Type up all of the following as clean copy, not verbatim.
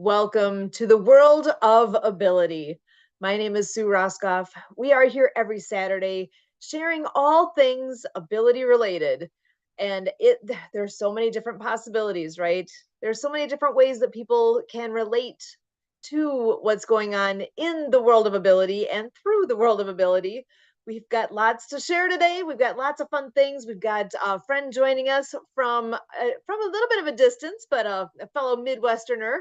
Welcome to the world of ability. My name is Sue Roskoff. We are here every Saturday sharing all things ability related. And there's so many different possibilities, right? There's so many different ways that people can relate to what's going on in the world of ability and through the world of ability. We've got lots to share today. We've got lots of fun things. We've got a friend joining us from a little bit of a distance, but a fellow Midwesterner.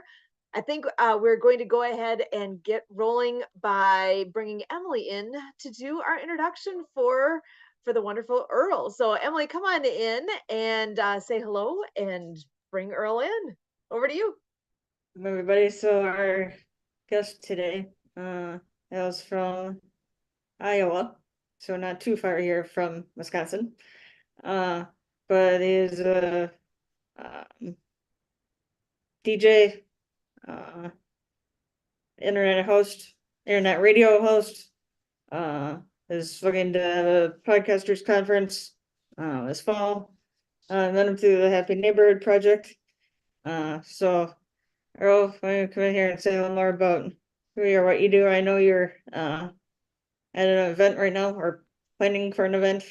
I think we're going to go ahead and get rolling by bringing Emily in to do our introduction for the wonderful Earl. So Emily, come on in and say hello and bring Earl in. Over to you. Everybody. So our guest today is from Iowa, so not too far here from Wisconsin, but is a DJ, internet radio host, is looking to have a podcasters conference this fall, and then through the Happy Neighborhood Project. So Earl, why don't you come in here and say a little more about who you are, what you do? I know you're at an event right now or planning for an event.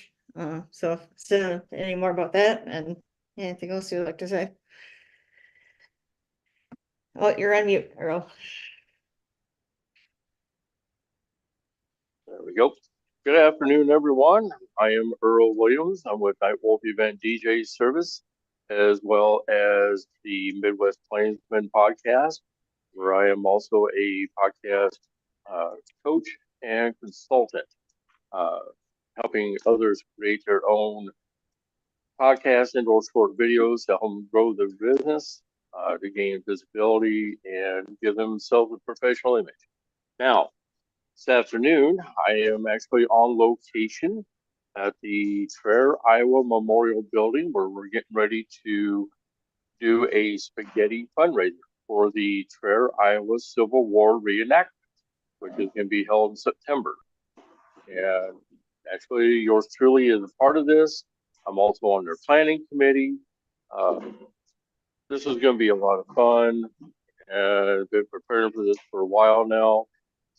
So say any more about that and anything else you'd like to say? Oh, you're on mute, Earl. There we go. Good afternoon, everyone. I am Earl Williams. I'm with Nightwolf Event DJ Service, as well as the Midwest Plainsman podcast, where I am also a podcast coach and consultant, helping others create their own podcasts and or short videos to help them grow their business, to gain visibility and give themselves a professional image. Now, this afternoon, I am actually on location at the Traer, Iowa Memorial Building, where we're getting ready to do a spaghetti fundraiser for the Traer, Iowa Civil War reenactment, which is going to be held in September. And actually, yours truly is a part of this. I'm also on their planning committee. This is going to be a lot of fun. I've been preparing for this for a while now.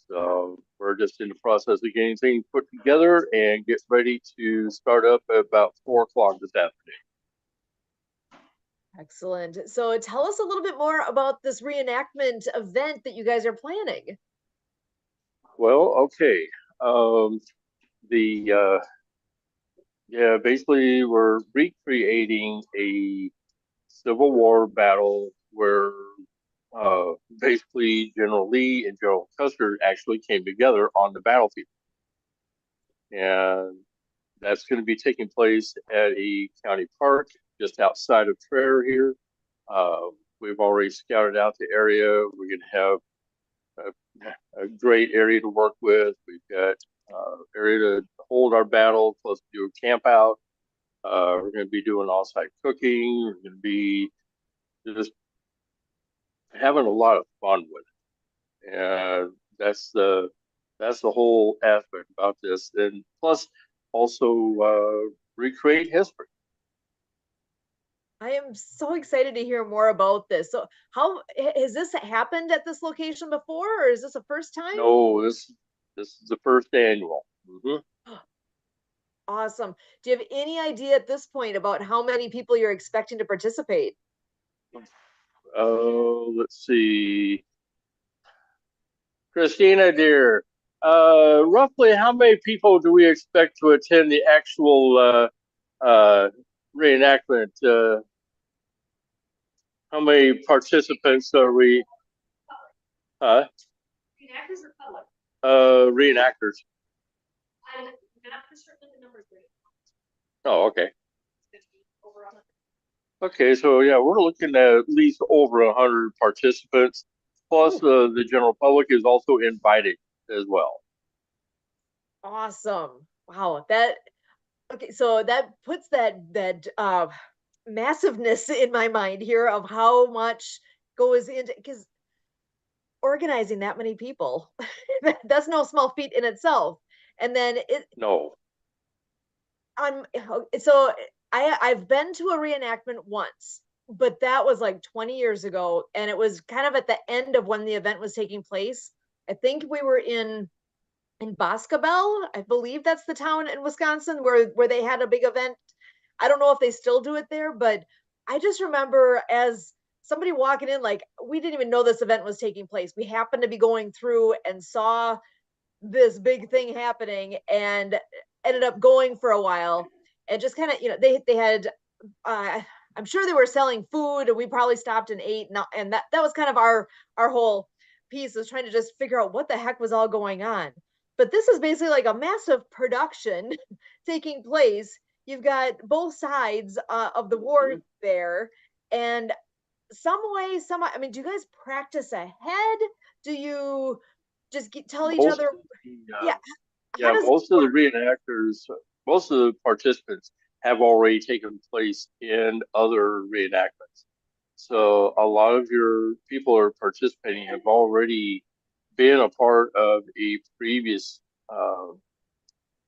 So we're just in the process of getting things put together and get ready to start up at about 4 o'clock this afternoon. Excellent. So tell us a little bit more about this reenactment event that you guys are planning. Well, okay. Basically we're recreating a Civil War battle where basically General Lee and General Custer actually came together on the battlefield. And that's going to be taking place at a county park just outside of Traer here. We've already scouted out the area. We're going to have a great area to work with. We've got area to hold our battle, plus do a camp out. We're going to be doing off-site cooking. We're going to be just having a lot of fun with it. And that's the whole aspect about this. And plus also recreate history. I am so excited to hear more about this. So how has this happened at this location before, or is this a first time? No, this is the first annual. Mm-hmm. Awesome. Do you have any idea at this point about how many people you're expecting to participate? Let's see. Christina, dear, roughly how many people do we expect to attend the actual reenactment? How many participants are we? Reenactors or public? Reenactors. I'm not for certain the numbers right. Oh, okay. Okay, so yeah, we're looking at least over 100 participants. Plus, the general public is also invited as well. Awesome. Wow. Okay, so that puts that massiveness in my mind here of how much goes into, because organizing that many people, that's no small feat in itself. And then No. So I've been to a reenactment once, but that was like 20 years ago, and it was kind of at the end of when the event was taking place. I think we were in Boscobel. I believe that's the town in Wisconsin where they had a big event. I don't know if they still do it there, but I just remember as somebody walking in, like we didn't even know this event was taking place. We happened to be going through and saw this big thing happening and ended up going for a while and just kind of, they had uh, I'm sure they were selling food and we probably stopped and ate, and that was kind of our whole piece, was trying to just figure out what the heck was all going on. But this is basically like a massive production taking place. You've got both sides of the war there, and I mean, do you guys practice ahead? Do you just tell each Most other? of the, Yeah, how yeah, does it most of the work? reenactors, most of the participants have already taken place in other reenactments. So a lot of your people who are participating have already been a part of a previous, uh,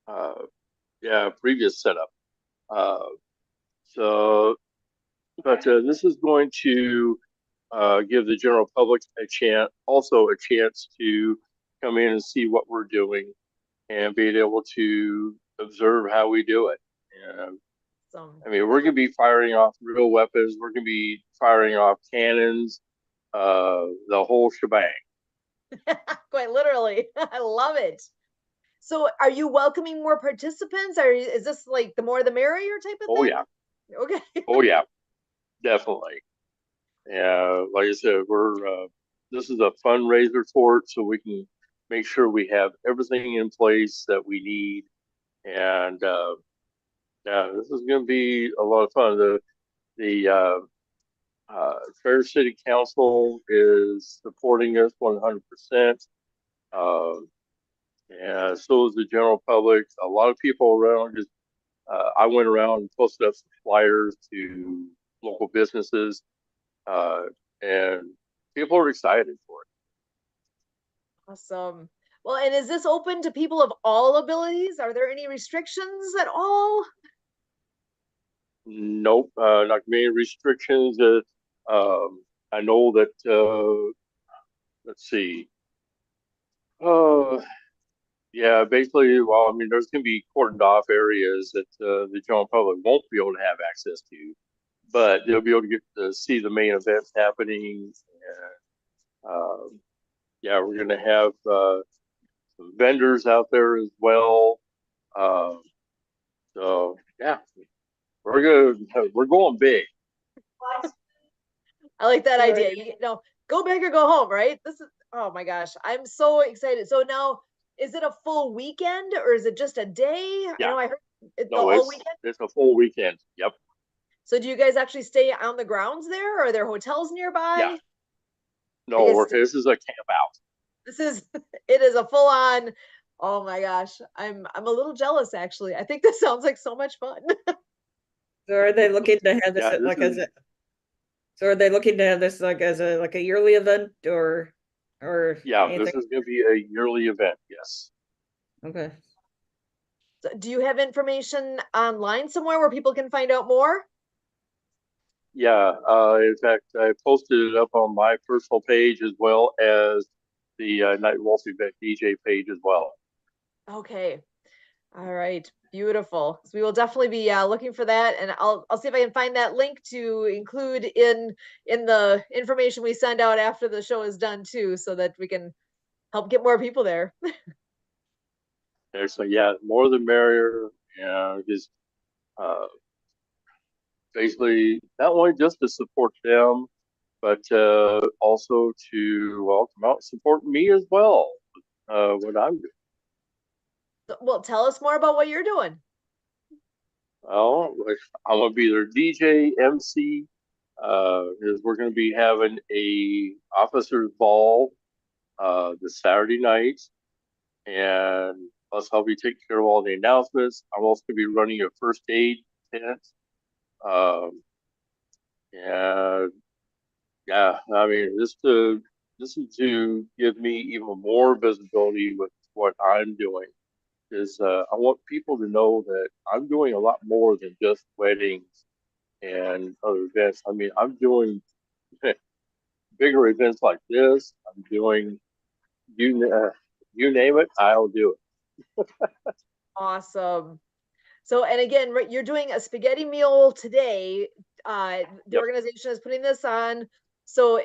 uh, previous setup. Uh, so, but this is going to give the general public also a chance to come in and see what we're doing and being able to observe how we do it. And Some I mean, we're going to be firing off real weapons. We're going to be firing off cannons, the whole shebang. quite literally. I love it. So are you welcoming more participants, or is this like the more the merrier type of Oh thing? yeah, Okay. oh yeah, definitely. Yeah, like I said, this is a fundraiser for it, so we can make sure we have everything in place that we need. And yeah, this is going to be a lot of fun. The Fair City Council is supporting us 100%. And so is the general public. A lot of people around. Just I went around and posted up some flyers to local businesses, uh, and people are excited for it. Awesome. Well, and is this open to people of all abilities? Are there any restrictions at all? Nope, not many restrictions. I know that. Let's see. Uh, Yeah, basically, well, I mean, there's going to be cordoned off areas that the general public won't be able to have access to, but they'll be able to get to see the main events happening. And, yeah, we're going to have some vendors out there as well. Um, so yeah, we're going big. I like that Right. idea. Go big or go home, right? This is, oh my gosh, I'm so excited. So now, is it a full weekend or is it just a day? I Yeah, know I heard the no, whole weekend. it's a full weekend. Yep. So do you guys actually stay on the grounds there? Or are there hotels Yeah. nearby? I No, guess this is a camp out. this is it is a full on. Oh my gosh, I'm a little jealous actually. I think this sounds like so much fun. So are they looking to have this Yeah, this like as is a, so are they looking to have this like as a like a yearly event or yeah, this anything? is going to be a yearly event. Yes. Okay. So do you have information online somewhere where people can find out more? Yeah, in fact, I posted it up on my personal page as well as the Night Wolf Event DJ page as well. Okay. All right. Beautiful. So we will definitely be looking for that, and I'll see if I can find that link to include in the information we send out after the show is done too, so that we can help get more people there. And so yeah, more the merrier. Because uh, basically not only just to support them, but also to come out and support me as well. What I'm doing. Well, tell us more about what you're doing. Well, I'm gonna be their DJ, MC. Is we're gonna be having a officers ball this Saturday night, and plus I'll be taking care of all the announcements. I'm also gonna be running a first aid tent. Um, and yeah, I mean, this is to give me even more visibility with what I'm doing. Is I want people to know that I'm doing a lot more than just weddings and other events. I mean, I'm doing bigger events like this. I'm doing you name it, I'll do it. Awesome. So, and again, you're doing a spaghetti meal today. The Yep. organization is putting this on. So,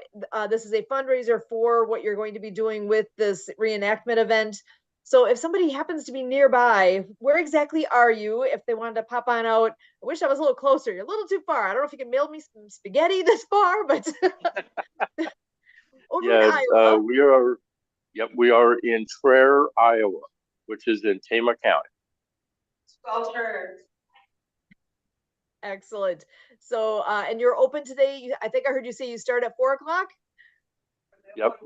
this is a fundraiser for what you're going to be doing with this reenactment event. So, if somebody happens to be nearby, where exactly are you? If they wanted to pop on out, I wish I was a little closer. You're a little too far. I don't know if you can mail me some spaghetti this far, but over in Yeah, Iowa. we are in Traer, Iowa, which is in Tama County. Excellent. So, and you're open today. I think I heard you say you start at 4 o'clock. Yep.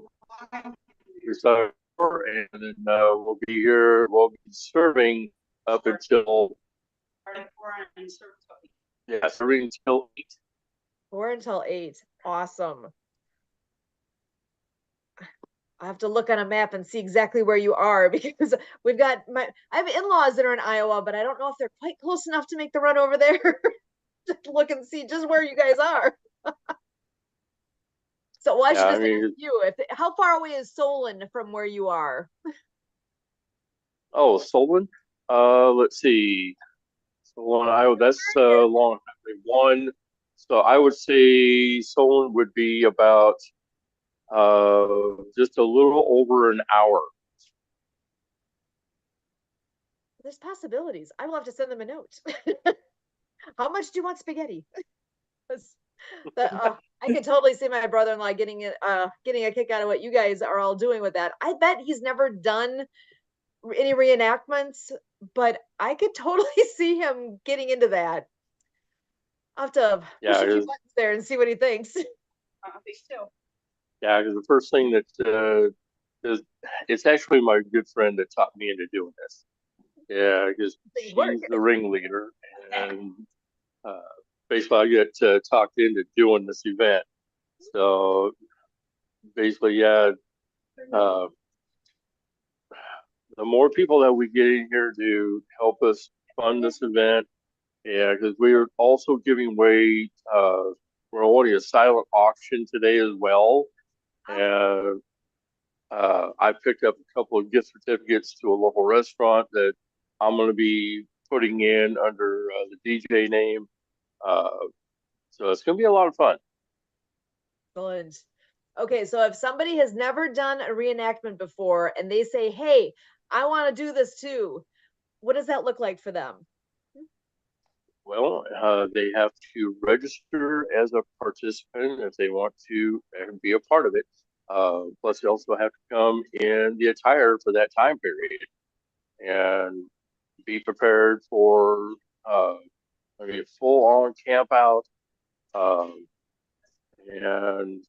We start, and then we'll be here. We'll be serving up until serving until 8. 4 until 8. Awesome. I have to look on a map and see exactly where you are because I have in-laws that are in Iowa, but I don't know if they're quite close enough to make the run over there. Just look and see just where you guys are. So, well, I should Yeah, I just mean, ask you, how far away is Solon from where you are? oh, Solon. Let's see. Solon, Iowa. That's long Highway 1. So I would say Solon would be about just a little over an hour. There's possibilities. I will have to send them a note. How much do you want spaghetti? I could totally see my brother-in-law getting a kick out of what you guys are all doing with that. I bet he's never done any reenactments, but I could totally see him getting into that. I'll have to push a few buttons there and see what he thinks. Yeah, because the first thing that is, it's actually my good friend that taught me into doing this. Yeah, because she's the ringleader, and basically I get talked into doing this event. So basically, yeah, the more people that we get in here to help us fund this event, yeah, because we're also giving away, we're holding a silent auction today as well. And I picked up a couple of gift certificates to a local restaurant that I'm going to be putting in under the DJ name. So it's going to be a lot of fun. Excellent. Okay, so if somebody has never done a reenactment before and they say, hey, I want to do this too, what does that look like for them? Well, they have to register as a participant if they want to be a part of it. Plus, they also have to come in the attire for that time period and be prepared for full-on camp out and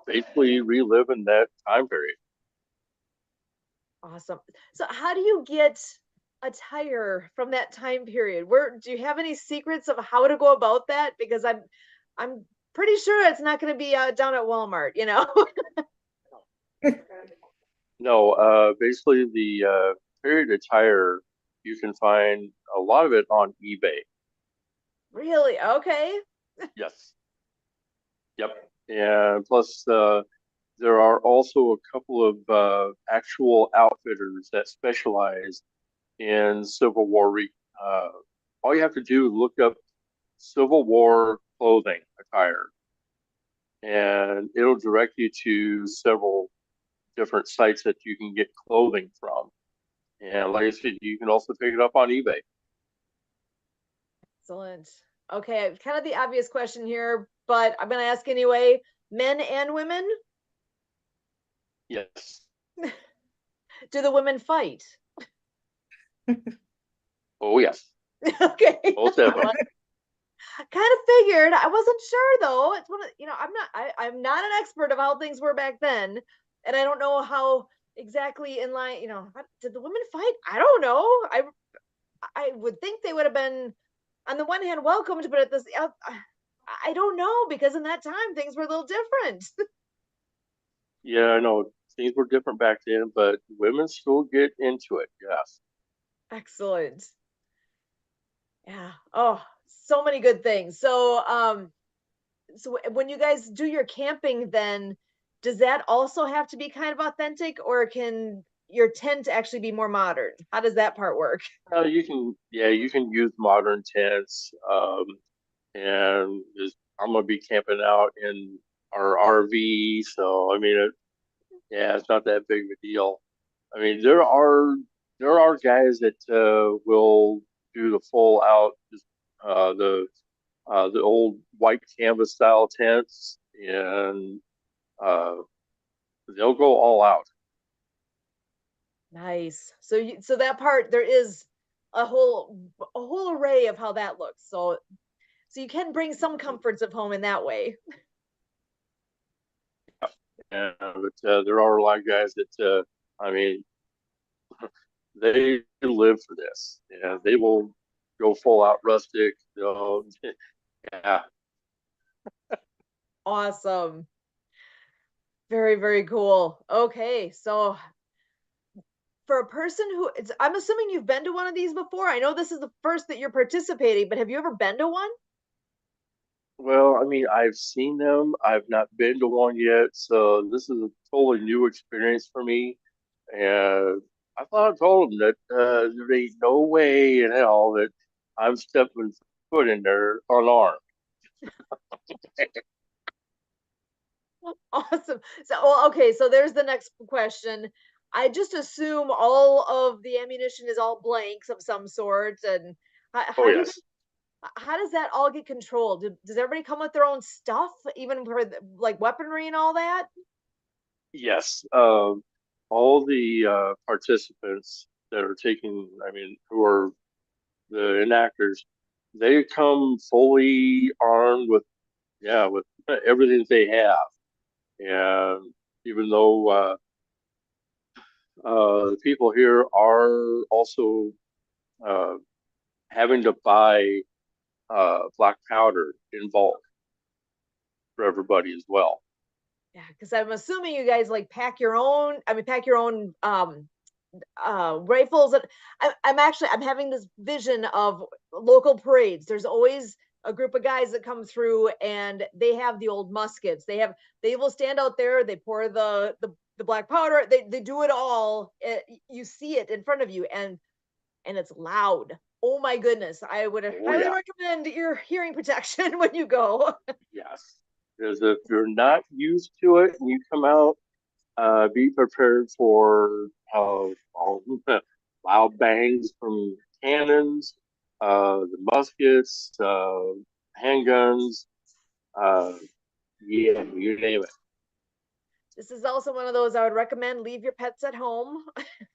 basically reliving that time period. Awesome. So how do you get attire from that time period? Where do you have any secrets of how to go about that? Because I'm pretty sure it's not going to be down at Walmart, you know. No, basically the period attire, you can find a lot of it on eBay. Really? Okay. Yes. Yep. And plus, there are also a couple of actual outfitters that specialize in Civil War. All you have to do is look up Civil War clothing attire, and it'll direct you to several different sites that you can get clothing from. And like I said, you can also pick it up on eBay. Excellent. Okay, kind of the obvious question here, but I'm going to ask anyway. Men and women? Yes. Do the women fight? Oh, yes. Okay. Most definitely. Kind of figured. I wasn't sure though. It's one of, I'm not an expert of how things were back then, and I don't know how exactly in line, did the women fight? I don't know. I would think they would have been on the one hand welcomed, but at this I don't know, because in that time things were a little different. Yeah, I know things were different back then, but women still get into it. Yes. Excellent. Yeah. Oh, so many good things. So when you guys do your camping, then does that also have to be kind of authentic, or can your tent actually be more modern? How does that part work? You can use modern tents. And just, I'm gonna be camping out in our RV, so I mean, yeah, it's not that big of a deal. I mean, there are guys that will do the full out, just the old white canvas style tents, and uh, they'll go all out. Nice. So that part, there is a whole array of how that looks. So you can bring some comforts of home in that way. And but there are a lot of guys that I mean, they live for this. Yeah, they will go full out rustic. Yeah. Awesome. Very, very cool. Okay, so for a person I'm assuming you've been to one of these before. I know this is the first that you're participating, but have you ever been to one? Well, I mean, I've seen them. I've not been to one yet, so this is a totally new experience for me. And I thought I told them that there ain't no way in hell that I'm stepping foot in there unarmed. Awesome. Well, okay, so there's the next question. I just assume all of the ammunition is all blanks of some sort, and Oh how do you yes, how does that all get controlled? Does everybody come with their own stuff, even for like weaponry and all that? yes. All the participants that are taking, I mean, who are the enactors, they come fully armed with, yeah, with everything that they have. And even though the people here are also uh, having to buy black powder in bulk for everybody as well. Yeah, because I'm assuming you guys like pack your own. I mean, pack your own rifles. And I'm having this vision of local parades. There's always a group of guys that come through, and they have the old muskets. They will stand out there. They pour the black powder. They do it all. You see it in front of you, and it's loud. Oh my goodness! I would Oh highly yeah, recommend your hearing protection when you go. yes. Because if you're not used to it and you come out, be prepared for loud bangs from cannons, the muskets, handguns, uh, yeah, you name it. This is also one of those I would recommend leave your pets at home.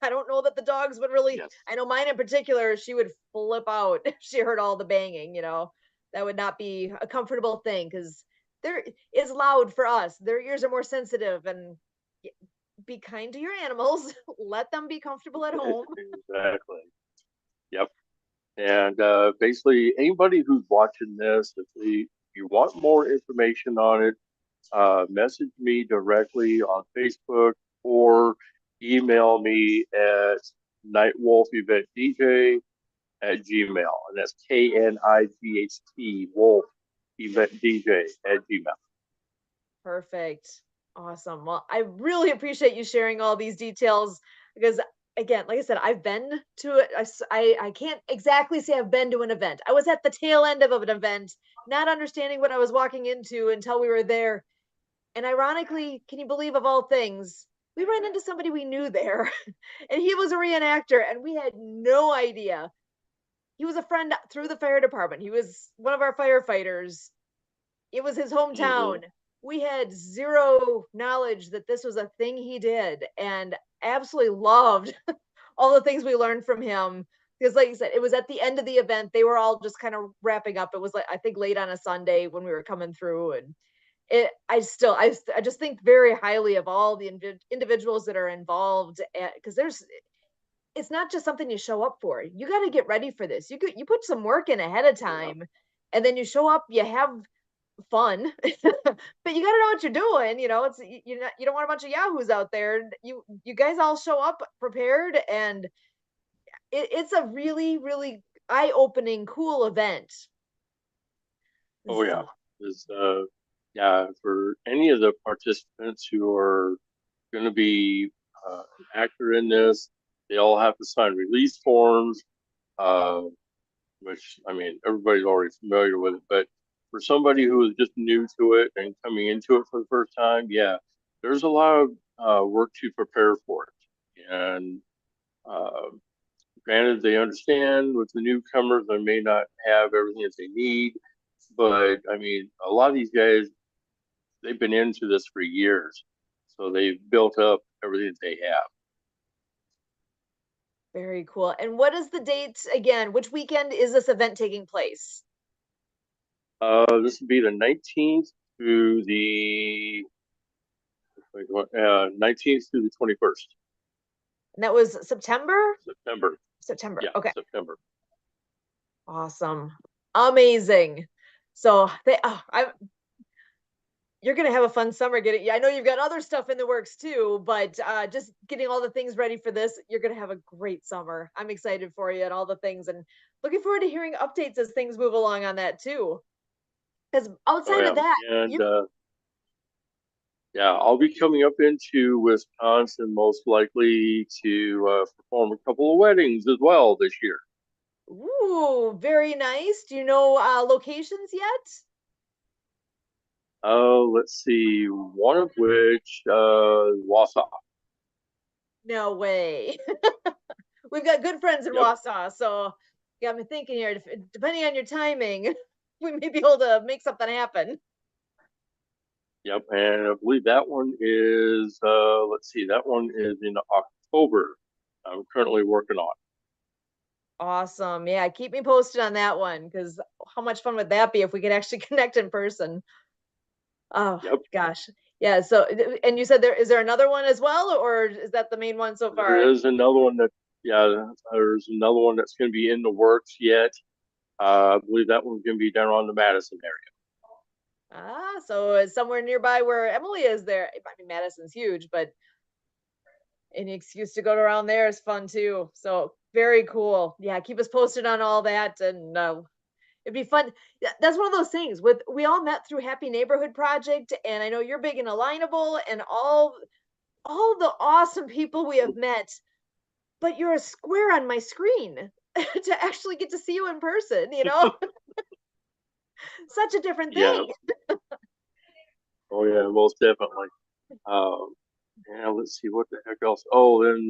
I don't know that the dogs would really, Yes. I know mine in particular, she would flip out if she heard all the banging. That would not be a comfortable thing because there is loud for us. Their ears are more sensitive, and be kind to your animals. Let them be comfortable at home. Exactly. Yep. And basically, anybody who's watching this, if you want more information on it, message me directly on Facebook or email me at nightwolfeventdj@gmail. And that's KNIGHT Wolf Event DJ at Gmail. Perfect. Awesome. Well, I really appreciate you sharing all these details because, again, like I said, I've been to it. I can't exactly say I've been to an event. I was at the tail end of an event, not understanding what I was walking into until we were there. And ironically, can you believe, of all things, we ran into somebody we knew there, and he was a reenactor, and we had no idea. He was a friend through the fire department. He was one of our firefighters. It was his Mm-hmm. hometown. We had zero knowledge that this was a thing he did, and absolutely loved all the things we learned from him. Because, like you said, it was at the end of the event. They were all just kind of wrapping up. It was like, I think, late on a Sunday when we were coming through, and I just think very highly of all the individuals that are involved, because it's not just something you show up for. You got to get ready for this. You put some work in ahead of Yeah. time, and then you show up. You have fun, but you got to know what you're doing. You don't want a bunch of yahoos out there. You guys all show up prepared, and it's a really, really eye-opening, cool event. Oh yeah. Is yeah, for any of the participants who are going to be an actor in this, they all have to sign release forms, uh, which I mean everybody's already familiar with it. But for somebody who is just new to it and coming into it for the first time, yeah, there's a lot of work to prepare for it. And uh, granted, they understand with the newcomers, they may not have everything that they need, but I mean, a lot of these guys, they've been into this for years, so they've built up everything that they have. Very cool. And what is the date again? Which weekend is this event taking place? This would be the 19th through the 19th through the 21st. And that was September? September. September. Yeah, Okay. September. Awesome. Amazing. So you're gonna have a fun summer getting, I know you've got other stuff in the works too, but just getting all the things ready for this, you're gonna have a great summer. I'm excited for you and all the things, and looking forward to hearing updates as things move along on that too. Because outside of that, And yeah, I'll be coming up into Wisconsin most likely to perform a couple of weddings as well this year. ooh, very nice. Do you know locations yet? Let's see, one of which Wausau. No way. We've got good friends in Yep. Wausau, so got me thinking here. Depending on your timing, we may be able to make something happen. Yep, and I believe that one is let's see, that one is in October. I'm currently working on. Awesome. Yeah, keep me posted on that one, because how much fun would that be if we could actually connect in person? Oh Yep. gosh. Yeah. So, and you said there another one as well, or is that the main one so far? There is another one that there's another one that's going to be in the works yet. I believe that one's going to be down on the Madison area. So it's somewhere nearby where Emily is there. I mean, Madison's huge, but any excuse to go around there is fun too. So very cool. Yeah, keep us posted on all that, and it'd be fun. That's one of those things. With we all met through Happy Neighborhood Project, and I know you're big in Alignable and all the awesome people we have met. But you're a square on my screen to actually get to see you in person. Such a different Yeah. thing. Oh yeah, most definitely. Yeah, let's see what the heck else. Oh, then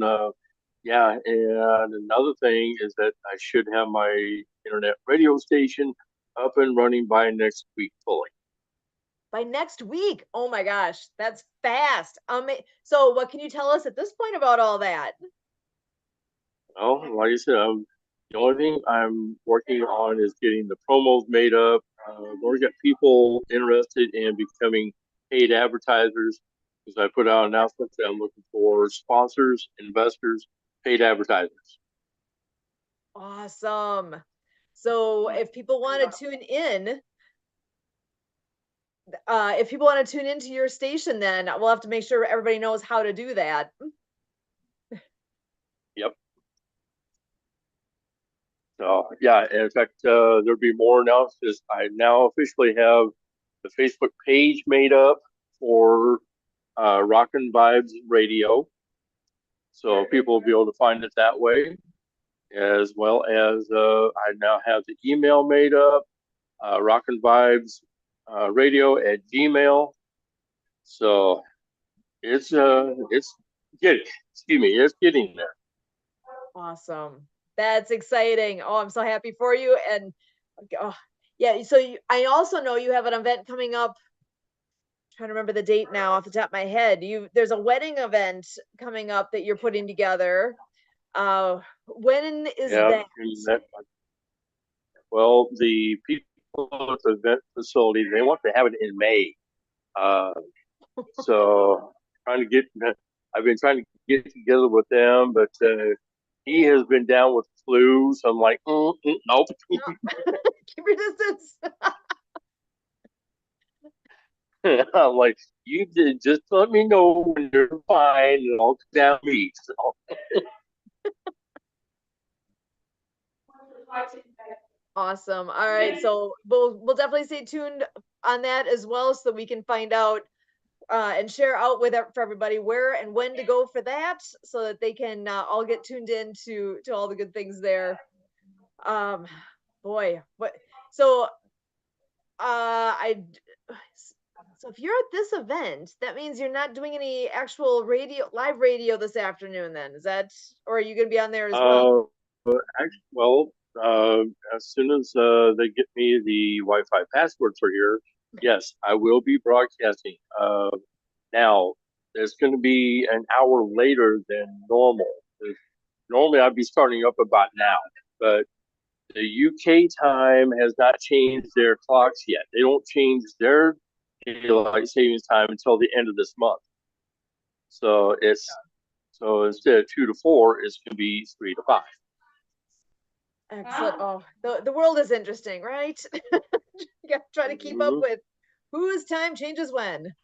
yeah, and another thing is that I should have my internet radio station up and running by next week fully. By next week. Oh my gosh, that's fast. So what can you tell us at this point about all that? Well, like I said, the only thing I'm working on is getting the promos made up. We're get people interested in becoming paid advertisers because I put out announcements that I'm looking for sponsors, investors, paid advertisers. Awesome. So if people want to tune in, into your station, then we'll have to make sure everybody knows how to do that. Yep. So yeah, in fact, there'll be more announcements. I now officially have the Facebook page made up for Rockin' Vibes Radio, so people will be able to find it that way, as well as I now have the email made up, Rockin' Vibes Radio at Gmail. So it's getting, excuse me, it's getting there. Awesome. That's exciting. Oh, I'm so happy for you. And oh, yeah, so I also know you have an event coming up. I'm trying to remember the date now off the top of my head. There's a wedding event coming up that you're putting together. When is that? Well, the people at the event facility, they want to have it in May. So I've been trying to get together with them, but he has been down with the flu. So I'm like, nope. Keep your distance. I'm like, you did just let me know when you're fine and I'll come down and meet. So. Awesome. All right. So we'll definitely stay tuned on that as well so that we can find out and share out with for everybody where and when to go for that so that they can all get tuned in to all the good things there. Um boy, what so I so if you're at this event, that means you're not doing any actual live radio this afternoon then. Is that or are you going to be on there as well? Actually, well, as soon as they get me the Wi-Fi password for here, yes, I will be broadcasting. Now, it's going to be an hour later than normal. Normally, I'd be starting up about now, but the UK time has not changed their clocks yet. They don't change their daylight savings time until the end of this month. So so instead of 2 to 4, it's going to be 3 to 5. Excellent. Oh, the world is interesting, right? You got to try to keep up with whose time changes when.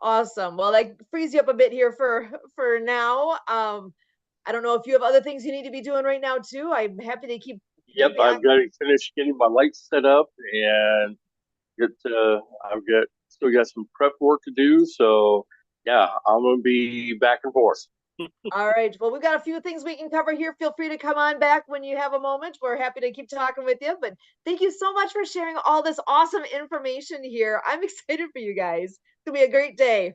Awesome. Well, that frees you up a bit here for now. I don't know if you have other things you need to be doing right now too. I'm happy to keep. Yep, I've got to finish getting my lights set up and I've still got some prep work to do. So yeah, I'm gonna be back and forth. All right. Well, we've got a few things we can cover here. Feel free to come on back when you have a moment. We're happy to keep talking with you. But thank you so much for sharing all this awesome information here. I'm excited for you guys. It's gonna be a great day.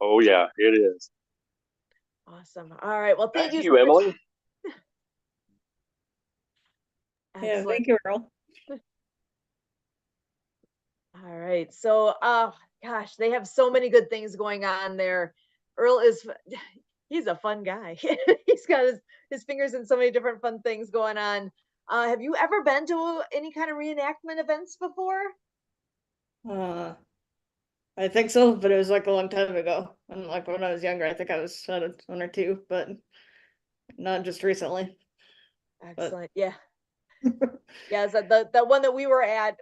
Oh yeah, it is. Awesome. All right. Well, thank you you, Emily. Yeah, thank you, Earl. All right. So, gosh, they have so many good things going on there. Earl he's a fun guy. He's got his fingers in so many different fun things going on. Have you ever been to any kind of reenactment events before? I think so, but it was like a long time ago. And like when I was younger, I think I was at one or two, but not just recently. Excellent. Yeah. Yeah. So the one that we were at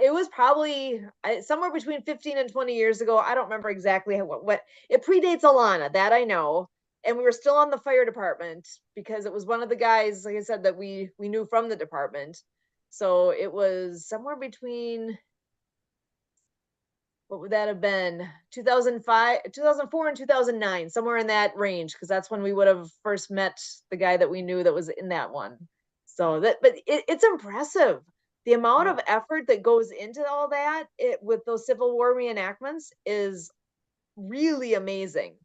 it was probably somewhere between 15 and 20 years ago. I don't remember exactly what it predates Alana, that I know. And we were still on the fire department because it was one of the guys, like I said, that we knew from the department. So it was somewhere between, what would that have been? 2005, 2004 and 2009, somewhere in that range, because that's when we would have first met the guy that we knew that was in that one. So but it's impressive. The amount of effort that goes into all that with those Civil War reenactments is really amazing.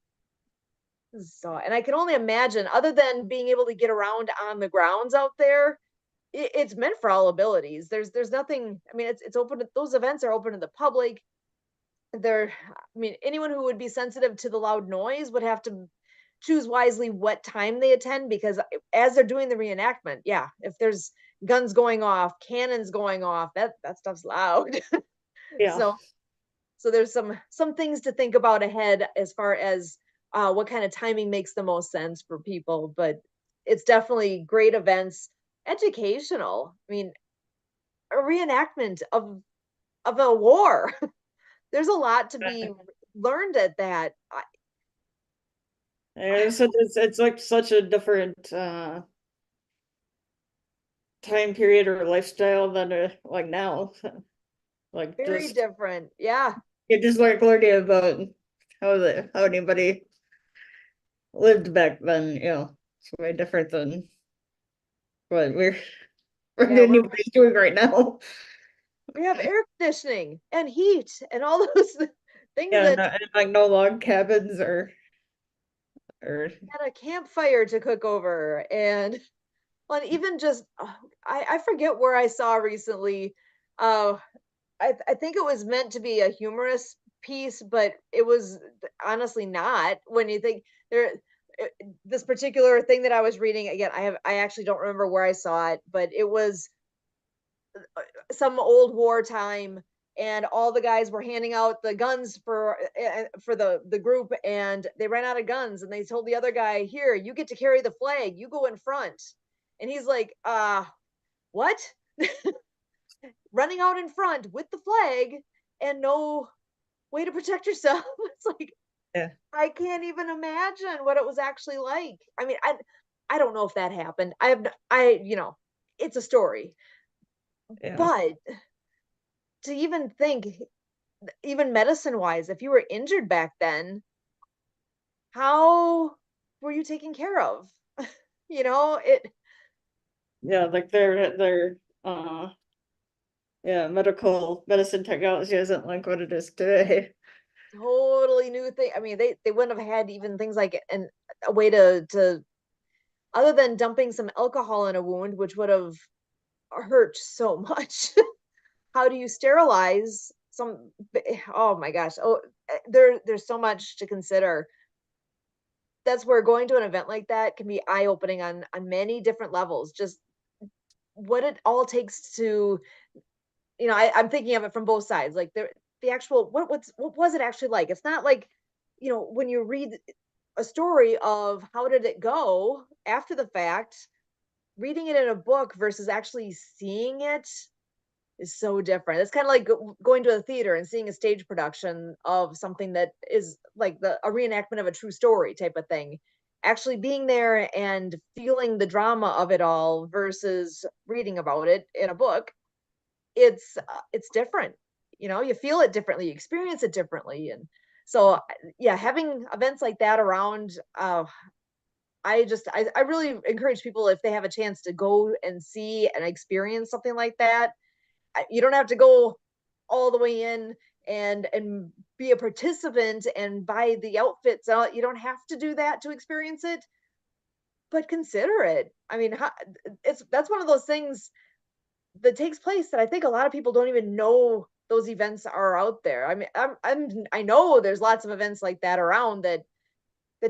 So, and I can only imagine, other than being able to get around on the grounds out there, it's meant for all abilities. There's nothing. I mean, it's open. Those events are open to the public. Anyone who would be sensitive to the loud noise would have to choose wisely what time they attend, because as they're doing the reenactment, yeah, if there's guns going off, cannons going off, that stuff's loud. Yeah. So there's some things to think about ahead as far as what kind of timing makes the most sense for people. But it's definitely great events, educational. I mean, a reenactment of a war. There's a lot to be learned at that. It's like such a different time period or lifestyle than like now. Like Very different. Yeah. It just like learning about how anybody lived back then, it's way different than what anybody's doing right now. We have air conditioning and heat and all those things and like no log cabins or had a campfire to cook over, and even just I forget where I saw recently. I think it was meant to be a humorous piece, but it was honestly not. When you think this particular thing that I was reading, again, I actually don't remember where I saw it, but it was some old wartime, and all the guys were handing out the guns for the group, and they ran out of guns, and they told the other guy, "Here, you get to carry the flag, you go in front." And he's like, what? Running out in front with the flag and no way to protect yourself. It's like, yeah, I can't even imagine what it was actually like. I mean, I don't know if that happened. it's a story. Yeah. But to even think, even medicine wise, if you were injured back then, how were you taken care of? You know, it Yeah, like their yeah, medical medicine technology isn't like what it is today. totally new thing. I mean, they wouldn't have had even things like a way to other than dumping some alcohol in a wound, which would have hurt so much. How do you sterilize some? Oh my gosh! Oh, there's so much to consider. That's where going to an event like that can be eye opening on many different levels. Just what it all takes to, I'm thinking of it from both sides. Like the actual what was it actually like? It's not like, when you read a story of how did it go after the fact, reading it in a book versus actually seeing it is so different. It's kind of like going to a theater and seeing a stage production of something that is like a reenactment of a true story type of thing. Actually being there and feeling the drama of it all versus reading about it in a book, it's different. You feel it differently, you experience it differently, and so yeah, having events like that around, I really encourage people, if they have a chance, to go and see and experience something like that. You don't have to go all the way in and be a participant and buy the outfits. You don't have to do that to experience it, but consider it. I mean, that's one of those things that takes place that I think a lot of people don't even know those events are out there. I mean, I know there's lots of events like that around that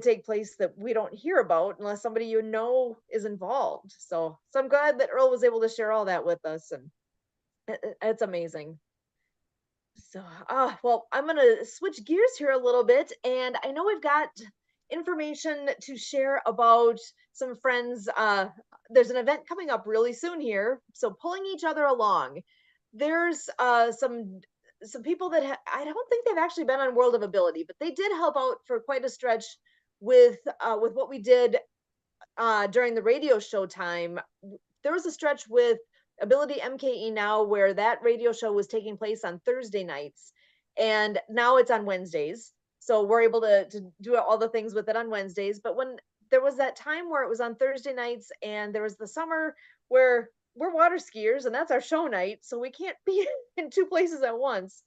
take place that we don't hear about unless somebody is involved. So I'm glad that Earl was able to share all that with us, and it's amazing. So, well, I'm going to switch gears here a little bit. And I know we've got information to share about some friends. There's an event coming up really soon here. So, pulling each other along. There's some people that I don't think they've actually been on World of Ability, but they did help out for quite a stretch with what we did during the radio show time. There was a stretch with Ability MKE Now where that radio show was taking place on Thursday nights, and now it's on Wednesdays. So we're able to do all the things with it on Wednesdays. But when there was that time where it was on Thursday nights, and there was the summer where we're water skiers and that's our show night, so we can't be in two places at once.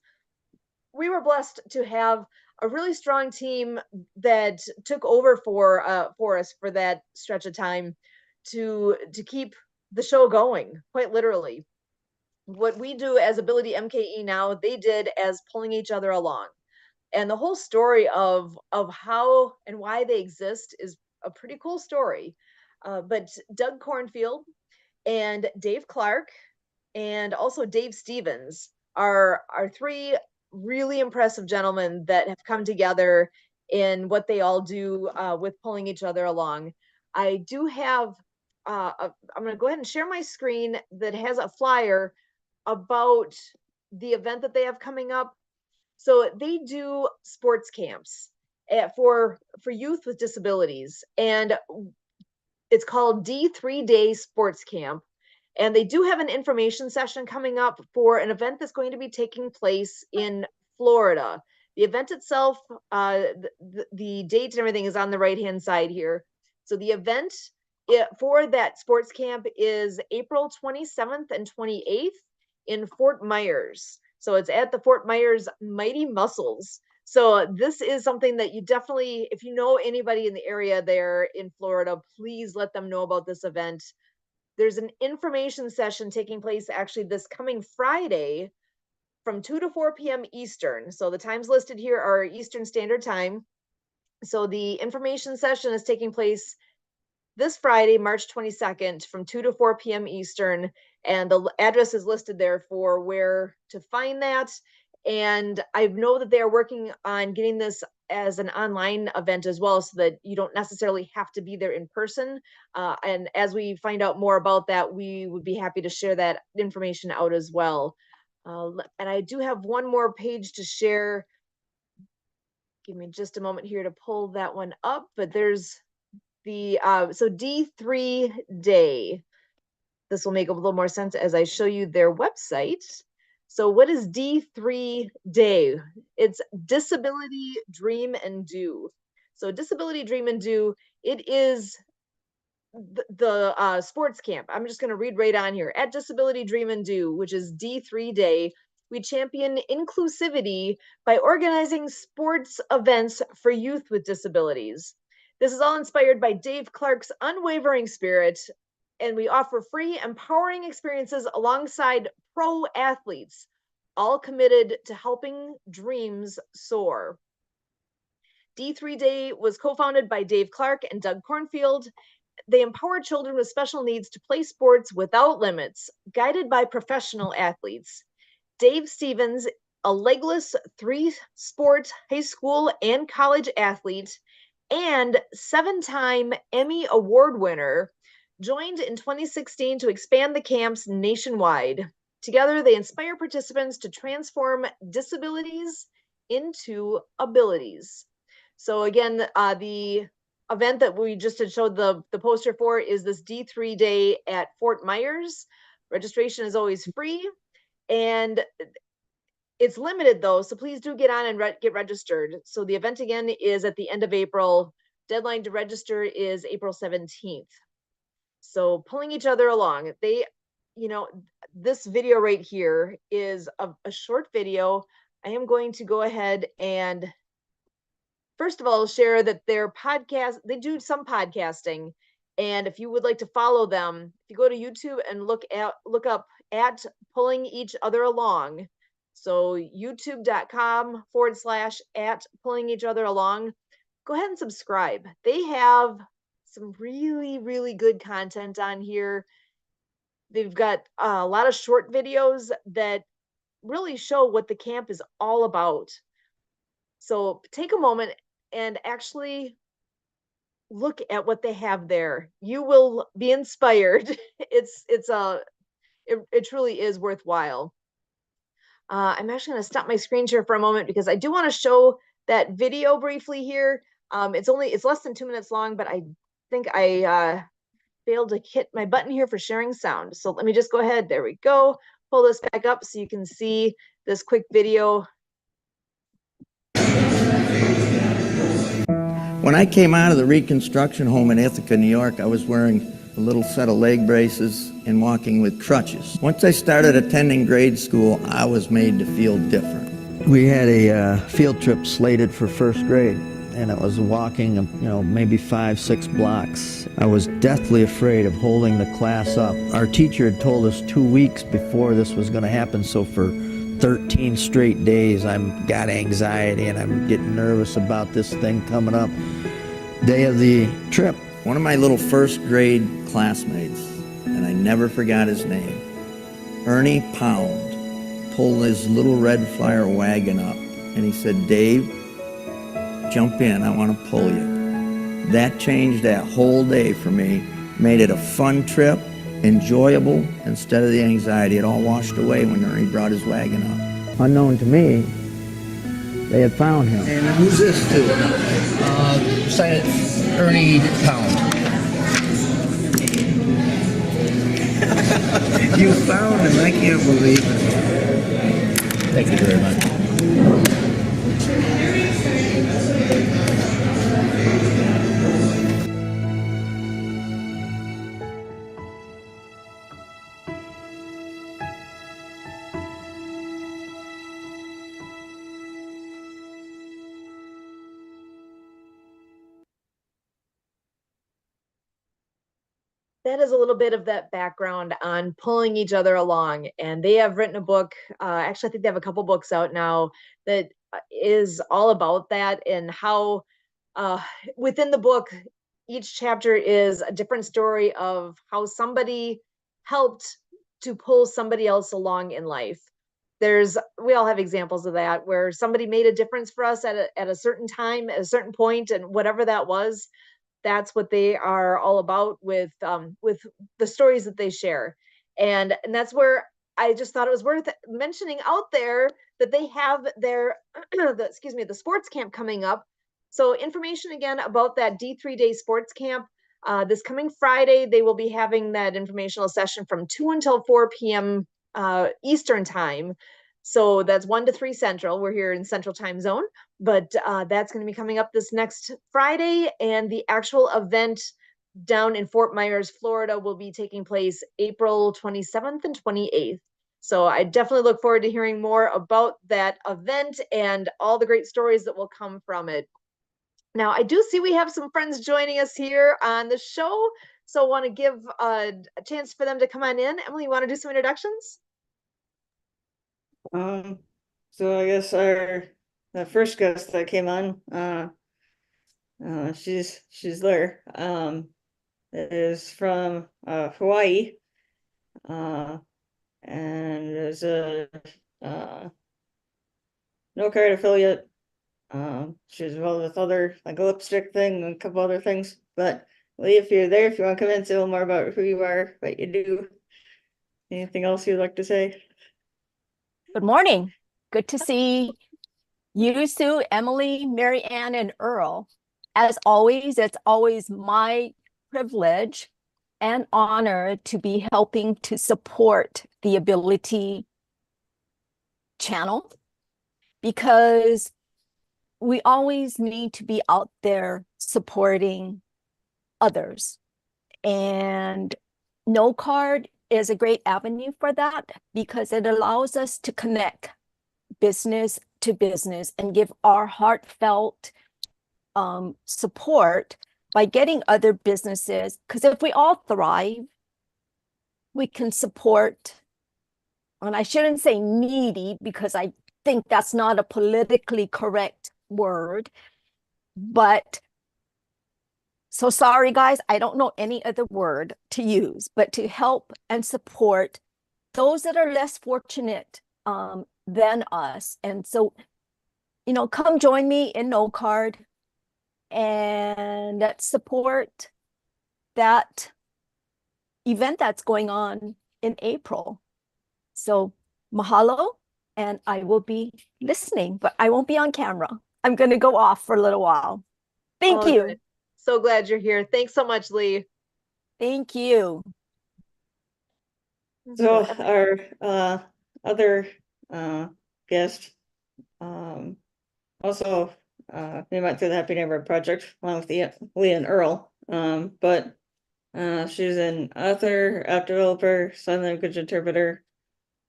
We were blessed to have a really strong team that took over for us for that stretch of time to keep the show going, quite literally. What we do as Ability MKE Now, they did as pulling each other along. And the whole story of how and why they exist is a pretty cool story. But Doug Cornfield and Dave Clark and also Dave Stevens are three really impressive gentlemen that have come together in what they all do with pulling each other along. I do have I'm going to go ahead and share my screen that has a flyer about the event that they have coming up. So they do sports camps for youth with disabilities, and it's called D3 Day Sports Camp. And they do have an information session coming up for an event that's going to be taking place in Florida. The event itself, the date and everything is on the right hand side here. So the event for that sports camp is April 27th and 28th in Fort Myers. So it's at the Fort Myers Mighty Muscles. So this is something that you definitely, if you know anybody in the area there in Florida, please let them know about this event. There's an information session taking place actually this coming Friday from 2 to 4 p.m. Eastern. So the times listed here are Eastern Standard Time. So the information session is taking place this Friday, March 22nd from 2 to 4 p.m. Eastern. And the address is listed there for where to find that. And I know that they are working on getting this as an online event as well, so that you don't necessarily have to be there in person. And as we find out more about that, we would be happy to share that information out as well. And I do have one more page to share. Give me just a moment here to pull that one up, but there's the so D3 Day. this will make a little more sense as I show you their website. So what is D3 Day? It's Disability Dream and Do. So Disability Dream and Do, it is the sports camp. I'm just going to read right on here. At Disability Dream and Do, which is D3 Day, we champion inclusivity by organizing sports events for youth with disabilities. This is all inspired by Dave Clark's unwavering spirit, and we offer free, empowering experiences alongside pro athletes, all committed to helping dreams soar. D3 Day was co-founded by Dave Clark and Doug Cornfield. They empower children with special needs to play sports without limits, guided by professional athletes. Dave Stevens, a legless 3-sport high school and college athlete and 7-time Emmy Award winner, joined in 2016 to expand the camps nationwide. Together, they inspire participants to transform disabilities into abilities. So again, the event that we just had showed the poster for is this D3 Day at Fort Myers. Registration is always free, and it's limited though, so please do get on and get registered. So the event again is at the end of April. Deadline to register is April 17th. So pulling each other along. They, this video right here is a short video. I am going to go ahead and first of all share that their podcast, they do some podcasting. And if you would like to follow them, if you go to YouTube and look up at Pulling Each Other Along, so youtube.com/at Pulling Each Other Along, go ahead and subscribe. They have some really, really good content on here. They've got a lot of short videos that really show what the camp is all about. So take a moment and actually look at what they have there. You will be inspired. It truly is worthwhile. I'm actually going to stop my screen share for a moment because I do want to show that video briefly here. It's less than 2 minutes long, but I think I failed to hit my button here for sharing sound. So let me just go ahead. There we go. Pull this back up so you can see this quick video. When I came out of the reconstruction home in Ithaca, New York, I was wearing a little set of leg braces and walking with crutches. Once I started attending grade school, I was made to feel different. We had a field trip slated for first grade, and it was walking, maybe 5-6 blocks. I was deathly afraid of holding the class up. Our teacher had told us 2 weeks before this was going to happen, so for 13 straight days I've got anxiety and I'm getting nervous about this thing coming up. Day of the trip, one of my little first grade classmates, and I never forgot his name, Ernie Pound, pulled his little red flyer wagon up and he said, "Dave, jump in, I want to pull you." That changed that whole day for me, made it a fun trip, enjoyable instead of the anxiety. It all washed away when Ernie brought his wagon up. unknown to me, they had found him. And who's this to? Sign it, Ernie Pound. You found him, I can't believe it. Thank you very much. That is a little bit of that background on Pulling Each Other Along. And they have written a book. Actually, I think they have a couple books out now that is all about that, and how within the book, each chapter is a different story of how somebody helped to pull somebody else along in life. We all have examples of that, where somebody made a difference for us at a certain time, at a certain point, and whatever that was, that's what they are all about with the stories that they share. And that's where I just thought it was worth mentioning out there that they have their the sports camp coming up. So information again about that D3 Day sports camp. This coming Friday, they will be having that informational session from 2 until 4 p.m. Eastern time. So that's 1 to 3 Central. We're here in Central Time Zone, but that's going to be coming up this next Friday. And the actual event down in Fort Myers, Florida will be taking place April 27th and 28th. So I definitely look forward to hearing more about that event and all the great stories that will come from it. Now, I do see we have some friends joining us here on the show, so I want to give a chance for them to come on in. Emily, you want to do some introductions? So I guess the first guest that came on, she's there. Is from Hawaii, and is a No Card affiliate. She's involved with other like a lipstick thing and a couple other things. But Lee, if you're there, if you want to come in, say a little more about who you are, what you do. Anything else you'd like to say? Good morning. Good to see you, Sue, Emily, Mary Ann, and Earl. As always, it's always my privilege and honor to be helping to support the Ability channel, because we always need to be out there supporting others. And No Card is a great avenue for that, because it allows us to connect business to business and give our heartfelt support by getting other businesses. Because if we all thrive, we can support, and I shouldn't say needy, because I think that's not a politically correct word, but so sorry, guys, I don't know any other word to use, but to help and support those that are less fortunate than us. And so, come join me in No Card and let's support that event that's going on in April. So mahalo, and I will be listening, but I won't be on camera. I'm going to go off for a little while. Thank you. Good. So glad you're here. Thanks so much, Lee. Thank you. So our other guest also we went through the Happy Neighborhood Project along with Lee and Earl. But she's an author, app developer, sign language interpreter,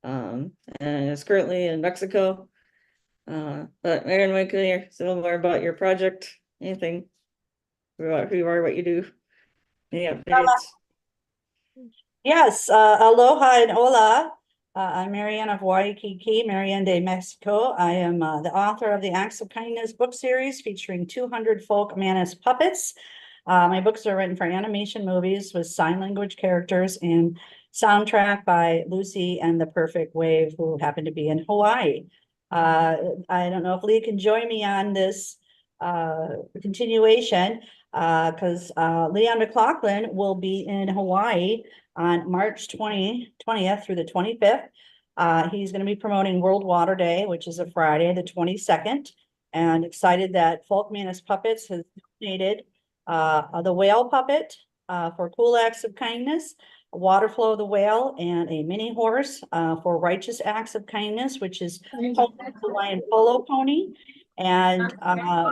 and is currently in Mexico. But Megan, why can you say a little more about your project? Anything about who you are, what you do? Any updates? Yes, aloha and hola. I'm Marianne of Waikiki, Marianne de Mexico. I am the author of the Acts of Kindness book series featuring 200 folk Manus puppets. My books are written for animation movies with sign language characters and soundtrack by Lucy and the Perfect Wave, who happen to be in Hawaii. I don't know if Lee can join me on this continuation, because Leon McLaughlin will be in Hawaii on March 20th through the 25th. He's going to be promoting World Water Day, which is a Friday, the 22nd, and excited that Folk Manus Puppets has donated the whale puppet for cool acts of kindness, Waterflow the whale, and a mini horse for righteous acts of kindness, which is Hawaiian polo pony. And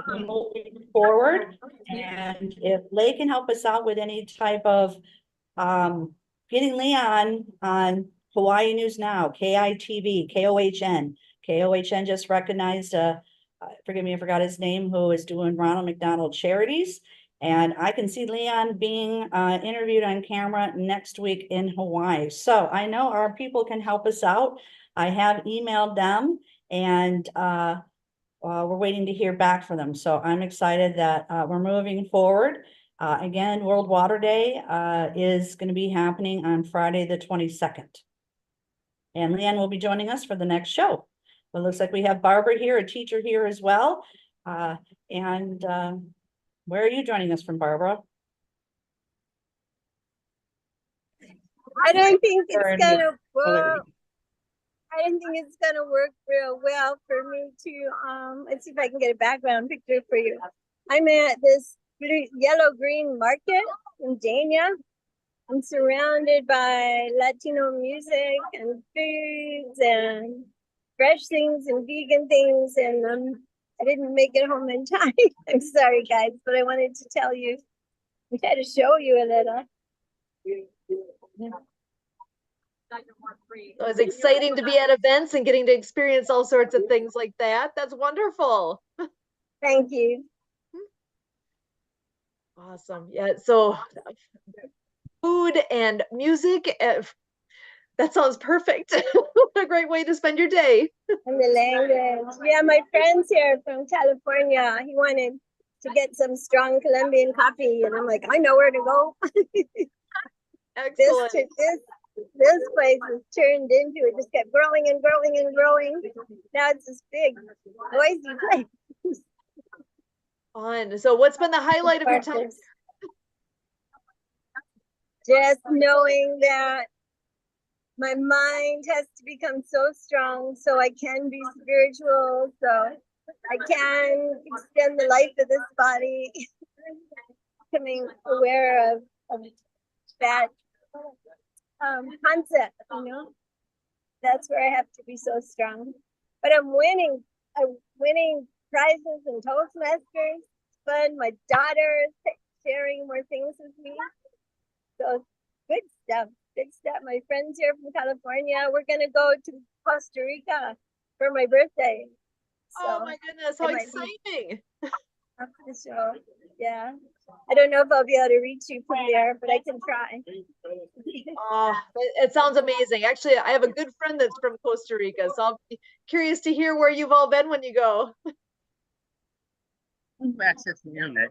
moving forward, and if Lay can help us out with any type of getting Leon on Hawaii News Now, KITV, KOHN. KOHN just recognized, forgive me, I forgot his name, who is doing Ronald McDonald Charities. And I can see Leon being interviewed on camera next week in Hawaii. So I know our people can help us out. I have emailed them, and we're waiting to hear back from them. So I'm excited that we're moving forward. Again, World Water Day is going to be happening on Friday, the 22nd. And Leanne will be joining us for the next show. Well, it looks like we have Barbara here, a teacher here as well. Where are you joining us from, Barbara? I don't think it's Or gonna Oh, work. I don't think it's gonna work real well for me to let's see if I can get a background picture for you. I'm at this blue, yellow green market in Dania. I'm surrounded by Latino music and foods and fresh things and vegan things, and I didn't make it home in time. I'm sorry, guys, but I wanted to tell you. I had to show you a little. So it's exciting to be at events and getting to experience all sorts of things like that. That's wonderful. Thank you. Awesome. Yeah. So food and music, that sounds perfect. What a great way to spend your day. And the language. Yeah, my friends here from California, he wanted to get some strong Colombian coffee. And I'm like, I know where to go. Excellent. This place has turned into, it just kept growing and growing and growing. Now it's this big, noisy place. Fun. So what's been the highlight of your time? Just knowing that my mind has to become so strong so I can be spiritual, so I can extend the life of this body. Becoming aware of that concept, you know. That's where I have to be so strong. But I'm winning prizes and Toastmasters. It's fun. My daughter is sharing more things with me. So good stuff. Good stuff. My friends here from California, we're gonna go to Costa Rica for my birthday. Oh my goodness, how exciting. After the show. Yeah. I don't know if I'll be able to reach you from there, but I can try. Oh, it sounds amazing. Actually, I have a good friend that's from Costa Rica, so I'll be curious to hear where you've all been when you go. Access the internet.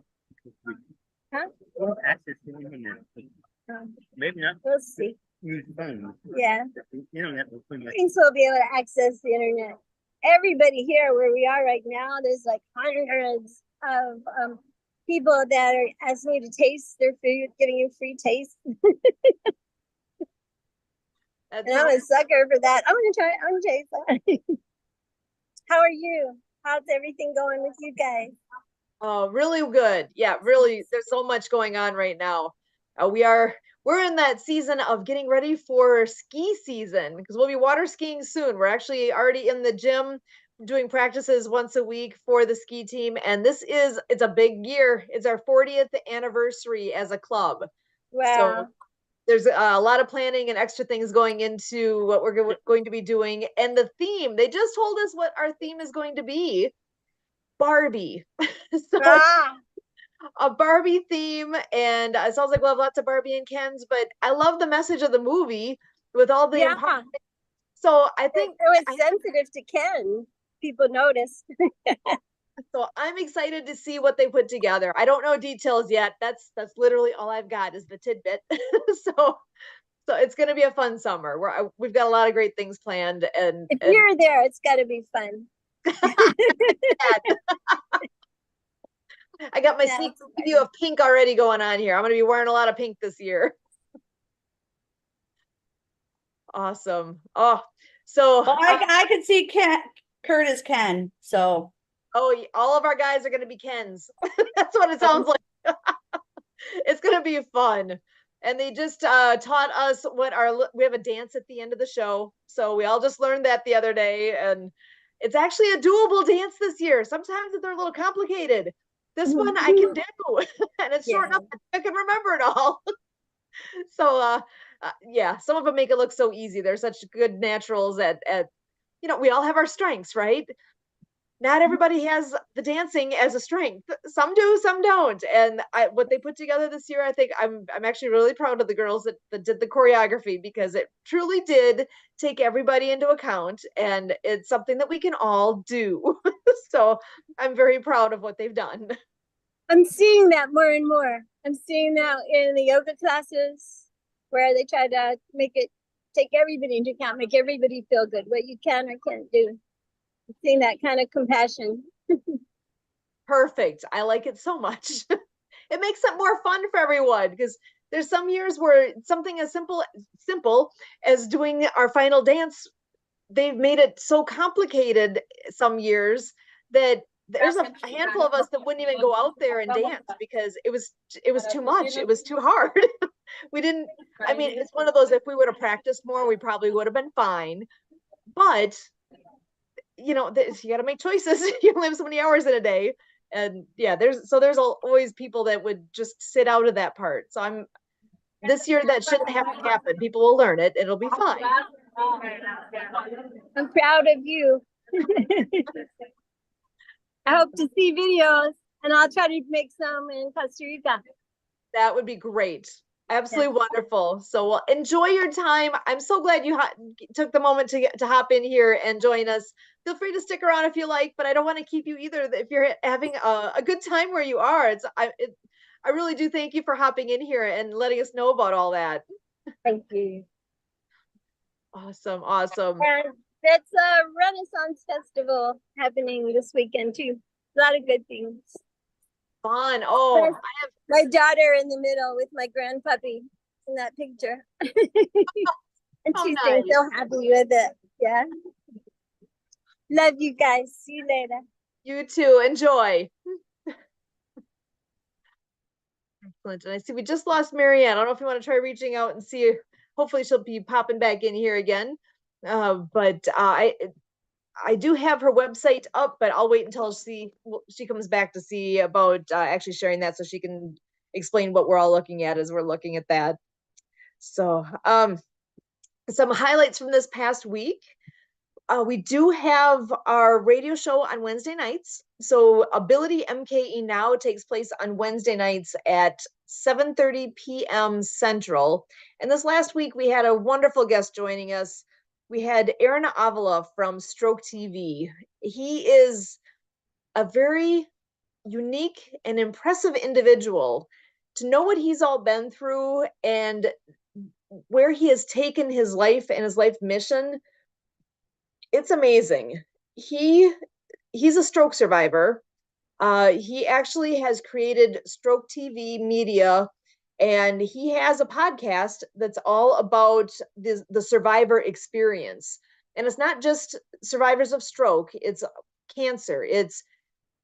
Huh? Access the internet. Maybe not. We'll see. Use phone. Yeah. The internet will pretty much. I think so we'll be able to access the internet. Everybody here where we are right now, there's like hundreds of people that are asking you to taste their food, giving you free taste. And I'm a sucker for that. I'm gonna taste that. How are you? How's everything going with you guys? Oh, really good. Yeah, really. There's so much going on right now. We're in that season of getting ready for ski season because we'll be water skiing soon. We're actually already in the gym doing practices once a week for the ski team. And it's a big year. It's our 40th anniversary as a club. Wow. So there's a lot of planning and extra things going into what we're going to be doing. And the theme, they just told us what our theme is going to be. Barbie. So a Barbie theme, and it sounds like we'll have lots of Barbie and Kens, but I love the message of the movie with all the so I think it was sensitive to Ken. People noticed. So I'm excited to see what they put together. I don't know details yet. That's literally all I've got is the tidbit. So it's going to be a fun summer. We've got a lot of great things planned, and if you're there, it's got to be fun. I got my sneak preview of pink already going on here. I'm going to be wearing a lot of pink this year. Awesome. Oh, so well, I can see Kurt as Ken. So all of our guys are going to be Kens. That's what it sounds like. It's going to be fun. And they just taught us we have a dance at the end of the show. So we all just learned that the other day, and it's actually a doable dance this year. Sometimes they're a little complicated. This one I can do, and it's short enough I can remember it all. So yeah, some of them make it look so easy. They're such good naturals at we all have our strengths, right? Not everybody has the dancing as a strength. Some do, some don't. And what they put together this year, I think I'm actually really proud of the girls that did the choreography, because it truly did take everybody into account, and it's something that we can all do. So I'm very proud of what they've done. I'm seeing that more and more. I'm seeing that in the yoga classes where they try to take everybody into account, make everybody feel good, what you can or can't do. I'm seeing that kind of compassion. Perfect. I like it so much. It makes it more fun for everyone, because there's some years where something as simple as doing our final dance, they've made it so complicated some years that there's a handful of us that wouldn't even go out there and dance because it was too much. It was too hard. We didn't, I mean, it's one of those, if we would have practiced more, we probably would have been fine. But, you know, you got to make choices. You only have so many hours in a day. And yeah, there's always people that would just sit out of that part. So this year that shouldn't have to happen. People will learn it. It'll be fine. I'm proud of you. I hope to see videos, and I'll try to make some in Costa Rica. That would be great. Absolutely wonderful. So well, enjoy your time. I'm so glad you took the moment to hop in here and join us. Feel free to stick around if you like, but I don't want to keep you either. If you're having a good time where you are, I really do thank you for hopping in here and letting us know about all that. Thank you. Awesome. Awesome. And that's a Renaissance Festival happening this weekend too. A lot of good things. Fun. Oh, There's I have my daughter in the middle with my grandpuppy in that picture. And Oh, she's been so happy with it. Yeah. Love you guys. See you later. you too. Enjoy. Excellent. And I see we just lost Marianne. I don't know if you want to try reaching out and see. Hopefully she'll be popping back in here again. But I do have her website up, but I'll wait until she comes back to see about actually sharing that so she can explain what we're all looking at as we're looking at that. So some highlights from this past week. We do have our radio show on Wednesday nights. So Ability MKE Now takes place on Wednesday nights at 7:30 p.m. Central. And this last week, we had a wonderful guest joining us. We had Aaron Avila from Stroke TV. He is a very unique and impressive individual. To know what he's all been through and where he has taken his life and his life mission, it's amazing. He's a stroke survivor. He actually has created Stroke TV Media, and he has a podcast that's all about the survivor experience. And it's not just survivors of stroke, it's cancer, it's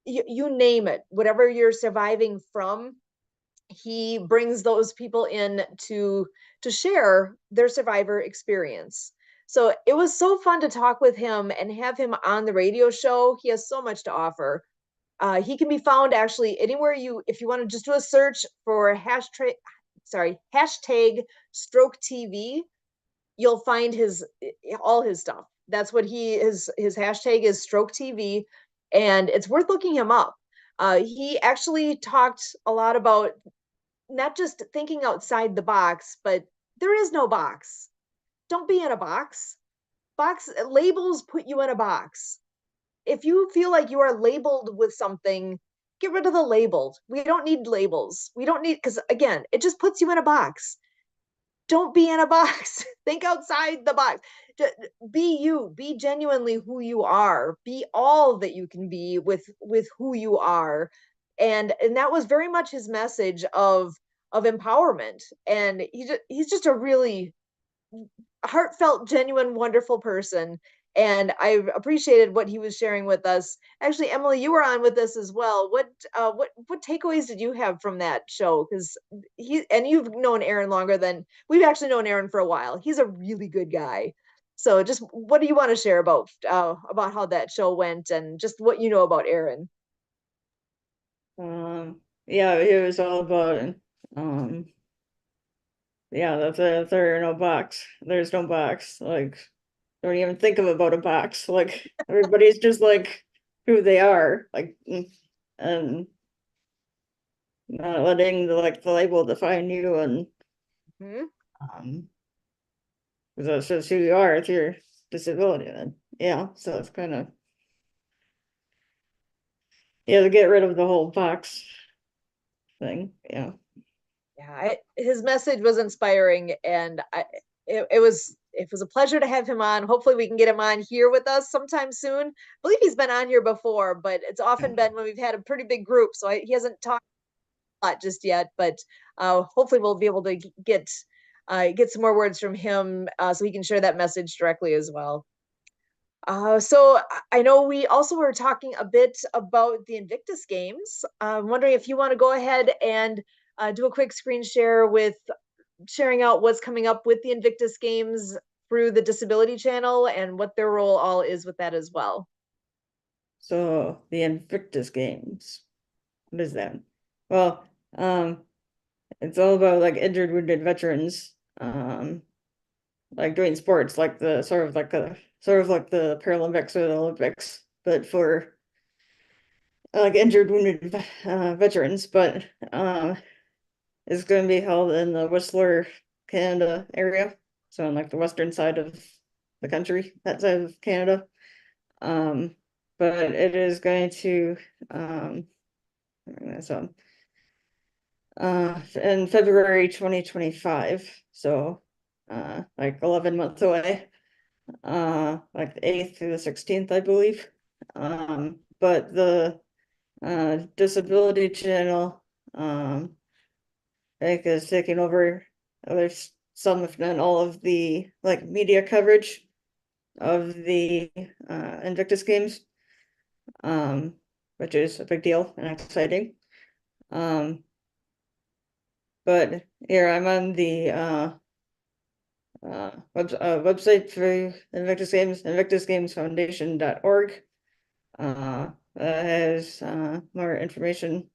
you name it, whatever you're surviving from, he brings those people in to share their survivor experience. So it was so fun to talk with him and have him on the radio show. He has so much to offer. He can be found actually anywhere if you want to just do a search for hashtag Stroke TV, you'll find all his stuff. That's what his hashtag is, Stroke TV, and it's worth looking him up. He actually talked a lot about not just thinking outside the box, but there is no box. Don't be in a box. Labels put you in a box. If you feel like you are labeled with something, get rid of the labels. We don't need labels. We don't need, because again, it just puts you in a box. Don't be in a box. Think outside the box. Be you. Be genuinely who you are. Be all that you can be with who you are. And that was very much his message of empowerment. And he's just a really heartfelt, genuine, wonderful person. And I appreciated what he was sharing with us. Actually, Emily, you were on with us as well. What takeaways did you have from that show? Because you've known Aaron longer than we've actually known Aaron for a while. He's a really good guy. So just what do you want to share about how that show went and just what you know about Aaron? Yeah, it was all about yeah, there's no box. Like, don't even think about a box. Like, everybody's just like who they are, like, and not letting the label define you. And because that's just who you are. It's your disability. Then yeah, so it's kind of to get rid of the whole box thing. Yeah. His message was inspiring, and it was a pleasure to have him on. Hopefully we can get him on here with us sometime soon. I believe he's been on here before, but it's often been when we've had a pretty big group, so he hasn't talked a lot just yet, but hopefully we'll be able to get some more words from him so he can share that message directly as well. I know we also were talking a bit about the Invictus Games. I'm wondering if you want to go ahead and do a quick screen share with sharing out what's coming up with the Invictus Games through the Disability Channel and what their role all is with that as well. So the Invictus Games, what is that? Well, it's all about like injured, wounded veterans, like doing sports, like the sort of like the Paralympics or the Olympics, but for like injured, wounded veterans. But it's going to be held in the Whistler, Canada area, so on like the western side of the country, that side of Canada. But it is going to so in February 2025, so like 11 months away, like the 8th through the 16th, I believe. But the Disability Channel I think is taking over. There's some, if not all, of the like media coverage of the Invictus Games, which is a big deal and exciting. But here I'm on the website for Invictus Games, invictusgamesfoundation.org. That has more information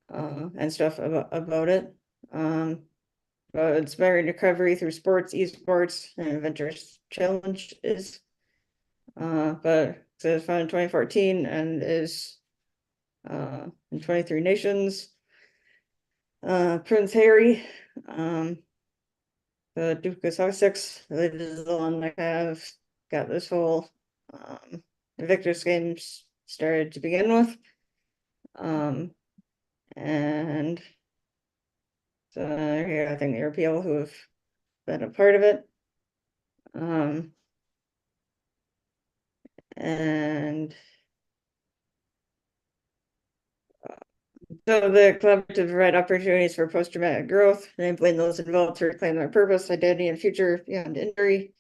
and stuff about it. But it's barrier recovery through sports, esports, and adventures challenges. But it was founded in 2014 and is in 23 nations. Prince Harry, the Duke of Sussex, is the one that have got this whole Invictus Games started to begin with. And so here I think there are people who have been a part of it. And so the collaborative provide opportunities for post-traumatic growth, enabling those involved to reclaim their purpose, identity, and future beyond injury.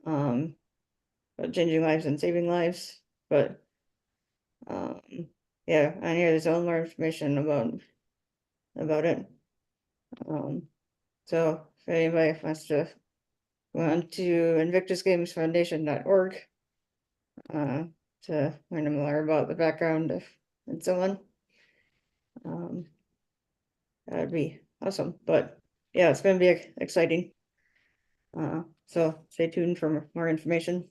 But changing lives and saving lives. But yeah, and here there's a little more information about it. So if anybody wants to go on to invictusgamesfoundation.org to learn more about the background and so on. That'd be awesome. But yeah, it's going to be exciting. So stay tuned for more information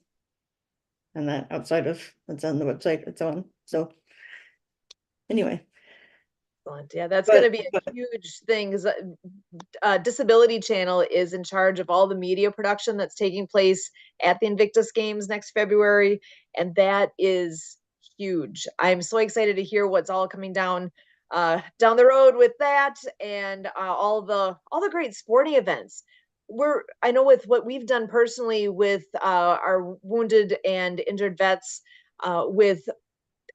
and that outside of what's on the website and so on. So anyway. Excellent. Yeah, that's going to be a huge thing. Disability Channel is in charge of all the media production that's taking place at the Invictus Games next February, and that is huge. I'm so excited to hear what's all coming down the road with that, and all the great sporting events. I know with what we've done personally with our wounded and injured vets, with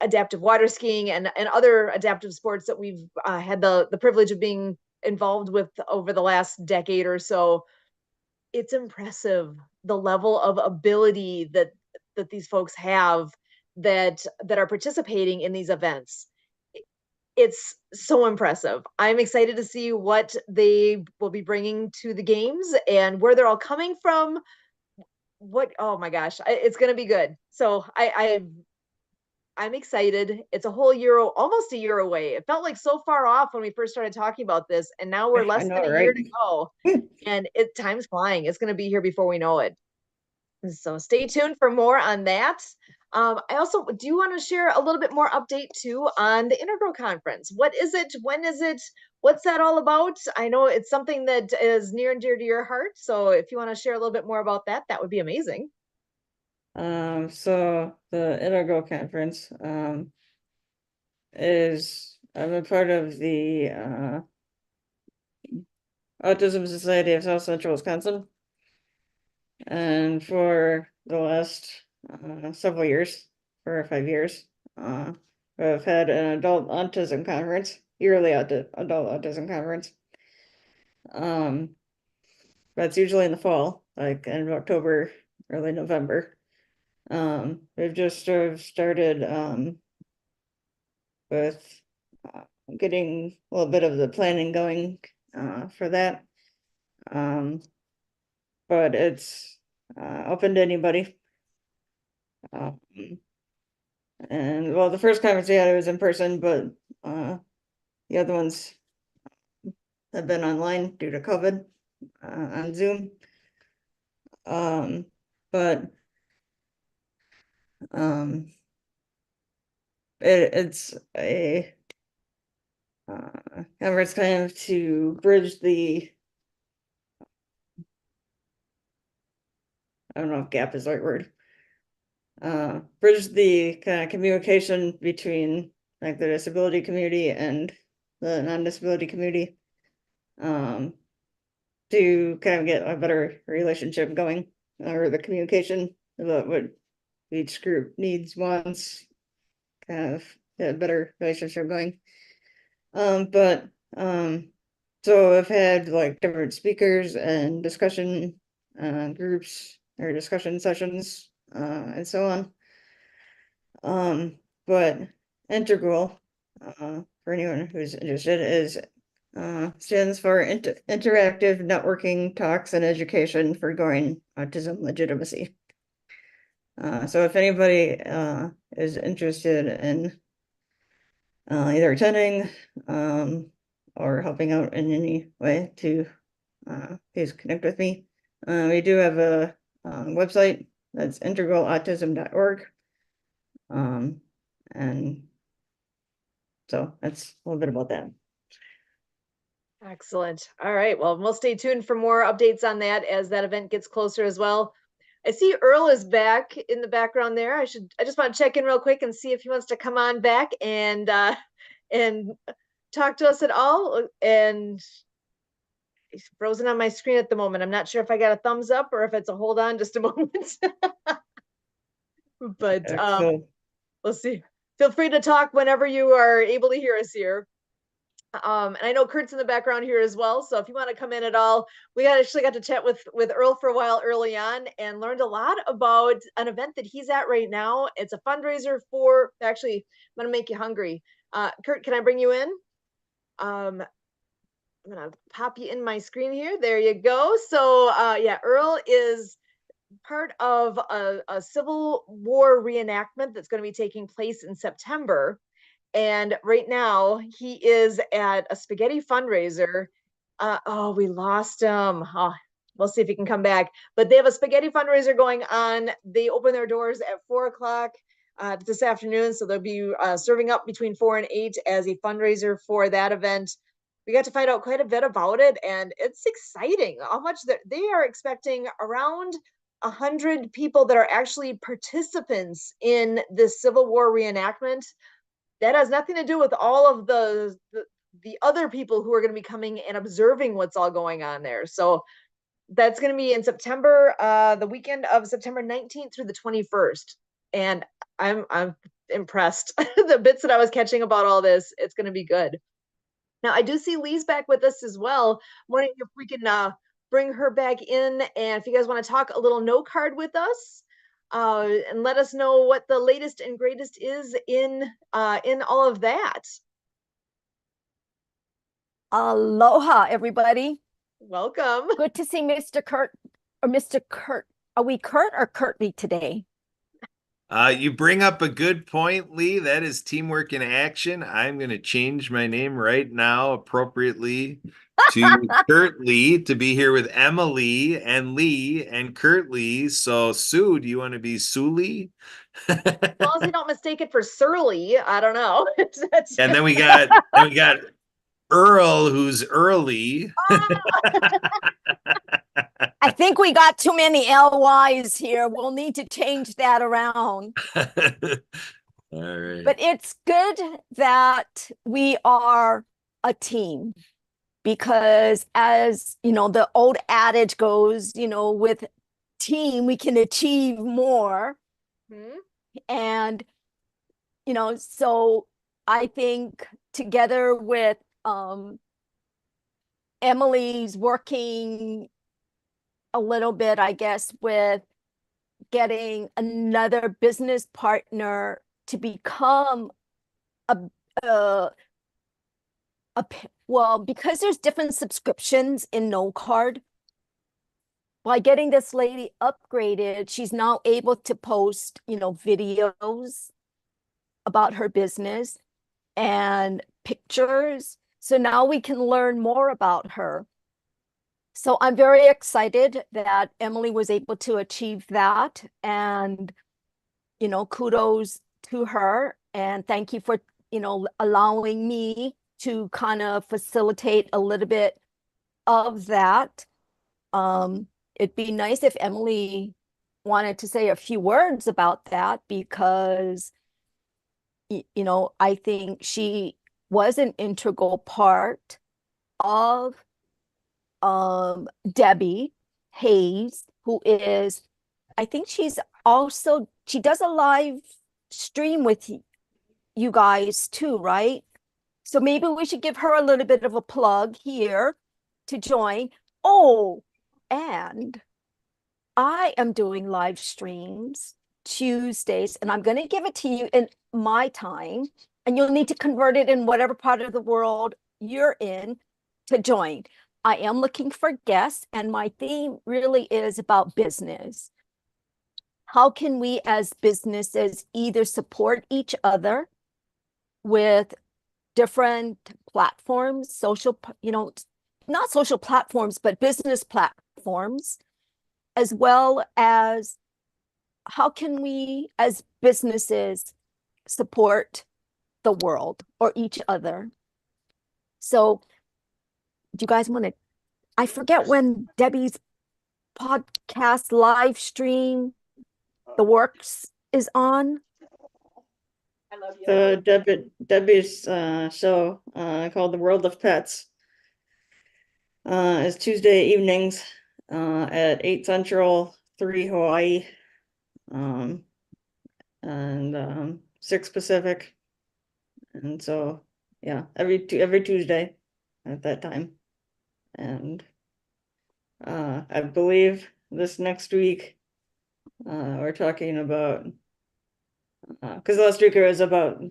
adaptive water skiing and other adaptive sports that we've had the privilege of being involved with over the last decade or so. It's impressive the level of ability that these folks have that are participating in these events. It's so impressive. I'm excited to see what they will be bringing to the games and where they're all coming from. Oh my gosh, it's going to be good. So I'm excited. It's a whole year, almost a year away. It felt like so far off when we first started talking about this, and now we're less than a year to go. And time's flying. It's going to be here before we know it. So stay tuned for more on that. I also do want to share a little bit more update too on the Integral Conference. What is it? When is it? What's that all about? I know it's something that is near and dear to your heart. So if you want to share a little bit more about that, that would be amazing. So the Integral Conference is I'm a part of the Autism Society of South Central Wisconsin, and for the last several years, 4 or 5 years, I've had an adult autism conference, yearly adult autism conference. That's usually in the fall, like end of October, early November. We've just sort of started with getting a little bit of the planning going for that. But it's open to anybody. And well, the first conference we had was in person, but the other ones have been online due to COVID on Zoom. But it's a conference kind of to bridge the, I don't know if gap is the right word. Bridge the kind of communication between like the disability community and the non-disability community. To kind of get a better relationship going, or the communication about what each group needs, wants, kind of get a better relationship going. So I've had like different speakers and discussion groups or discussion sessions and so on. But integral for anyone who's interested is stands for Interactive Networking Talks and Education for Growing Autism Legitimacy. So if anybody is interested in either attending or helping out in any way, to please connect with me. We do have a website that's integralautism.org. And so that's a little bit about that. Excellent. All right. Well, we'll stay tuned for more updates on that as that event gets closer as well. I see Earl is back in the background there. I just want to check in real quick and see if he wants to come on back and talk to us at all. And he's frozen on my screen at the moment. I'm not sure if I got a thumbs up or if it's a hold on just a moment. But we'll see. Feel free to talk whenever you are able to hear us here. And I know Kurt's in the background here as well. So if you want to come in at all, we actually got to chat with Earl for a while early on and learned a lot about an event that he's at right now. It's a fundraiser for, actually, I'm going to make you hungry. Kurt, can I bring you in? I'm going to pop you in my screen here. There you go. So yeah, Earl is part of a Civil War reenactment that's going to be taking place in September. And right now he is at a spaghetti fundraiser. Oh, we lost him. Oh, we'll see if he can come back. But they have a spaghetti fundraiser going on. They open their doors at 4 o'clock this afternoon. So they'll be serving up between 4 and 8 as a fundraiser for that event. We got to find out quite a bit about it, and it's exciting how much they are expecting around 100 people that are actually participants in this Civil War reenactment. That has nothing to do with all of the other people who are going to be coming and observing what's all going on there. So that's going to be in September, the weekend of September 19th through the 21st. And I'm impressed. The bits that I was catching about all this, it's going to be good. Now, I do see Lee's back with us as well. I'm wondering if we can bring her back in, and if you guys want to talk a little note card with us. And let us know what the latest and greatest is in all of that. Aloha, everybody. Welcome. Good to see Mr. Kurt or Mr. Kurt. Are we Kurt or Kurtley today? You bring up a good point, Lee. That is teamwork in action. I'm going to change my name right now appropriately to Kurt Lee, to be here with Emily and Lee and Kurt Lee. So Sue, do you want to be Sue Lee? As long as you don't mistake it for Surly, I don't know. And then we got Earl, who's early. I think we got too many LYs here. We'll need to change that around. All right. But it's good that we are a team, because as you know, the old adage goes, you know, with team, we can achieve more. Mm-hmm. And, you know, so I think together with Emily's working a little bit, I guess, with getting another business partner to become a well, because there's different subscriptions in No Card. By getting this lady upgraded, she's now able to post, videos about her business and pictures. So now we can learn more about her. So I'm very excited that Emily was able to achieve that. And, kudos to her. And thank you for, allowing me to kind of facilitate a little bit of that. It'd be nice if Emily wanted to say a few words about that, because I think she was an integral part of Debbie Hayes, who is, I think she does a live stream with you guys too, right? So maybe we should give her a little bit of a plug here to join. Oh, and I am doing live streams Tuesdays, and I'm going to give it to you in my time, and you'll need to convert it in whatever part of the world you're in to join. I am looking for guests, and my theme really is about business. How can we as businesses either support each other with different platforms, not social platforms, but business platforms, as well as how can we as businesses support the world or each other? So do you guys want to, I forget when Debbie's podcast live stream, The Works, is on. I love you. So Debbie's show called The World of Pets is Tuesday evenings at 8 Central, 3 Hawaii, and 6 Pacific. And so, yeah, every Tuesday at that time. And I believe this next week we're talking about, because last week it was about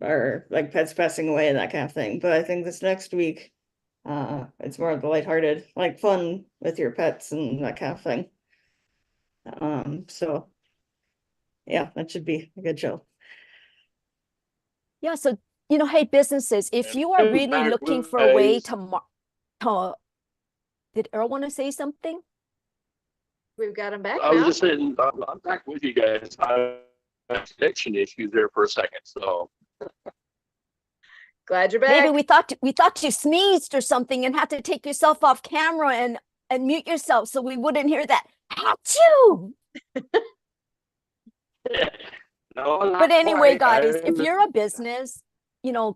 or like pets passing away and that kind of thing. But I think this next week it's more of the lighthearted, like fun with your pets and that kind of thing. So yeah, that should be a good show. Yeah, so hey, businesses, if you are really looking for a way to did Earl want to say something? We've got him back I was now. just saying, I'm back with you guys. I had connection issues there for a second, so. Glad you're back. Maybe we thought you sneezed or something and had to take yourself off camera and mute yourself so we wouldn't hear that. Achoo! No, But anyway, quite. guys, if you're a business, the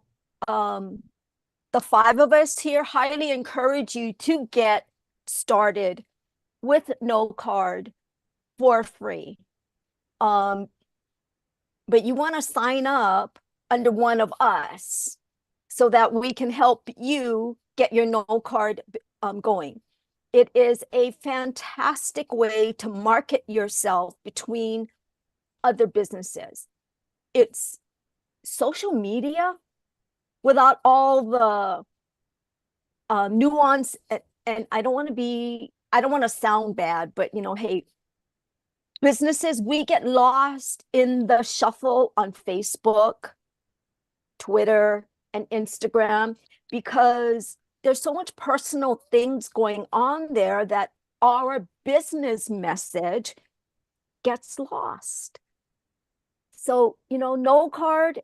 5 of us here highly encourage you to get started with No Card for free. But you want to sign up under one of us so that we can help you get your No Card going. It is a fantastic way to market yourself between other businesses. It's social media without all the nuance, and I don't want to sound bad, but hey, businesses, we get lost in the shuffle on Facebook, Twitter, and Instagram because there's so much personal things going on there that our business message gets lost. So, No Card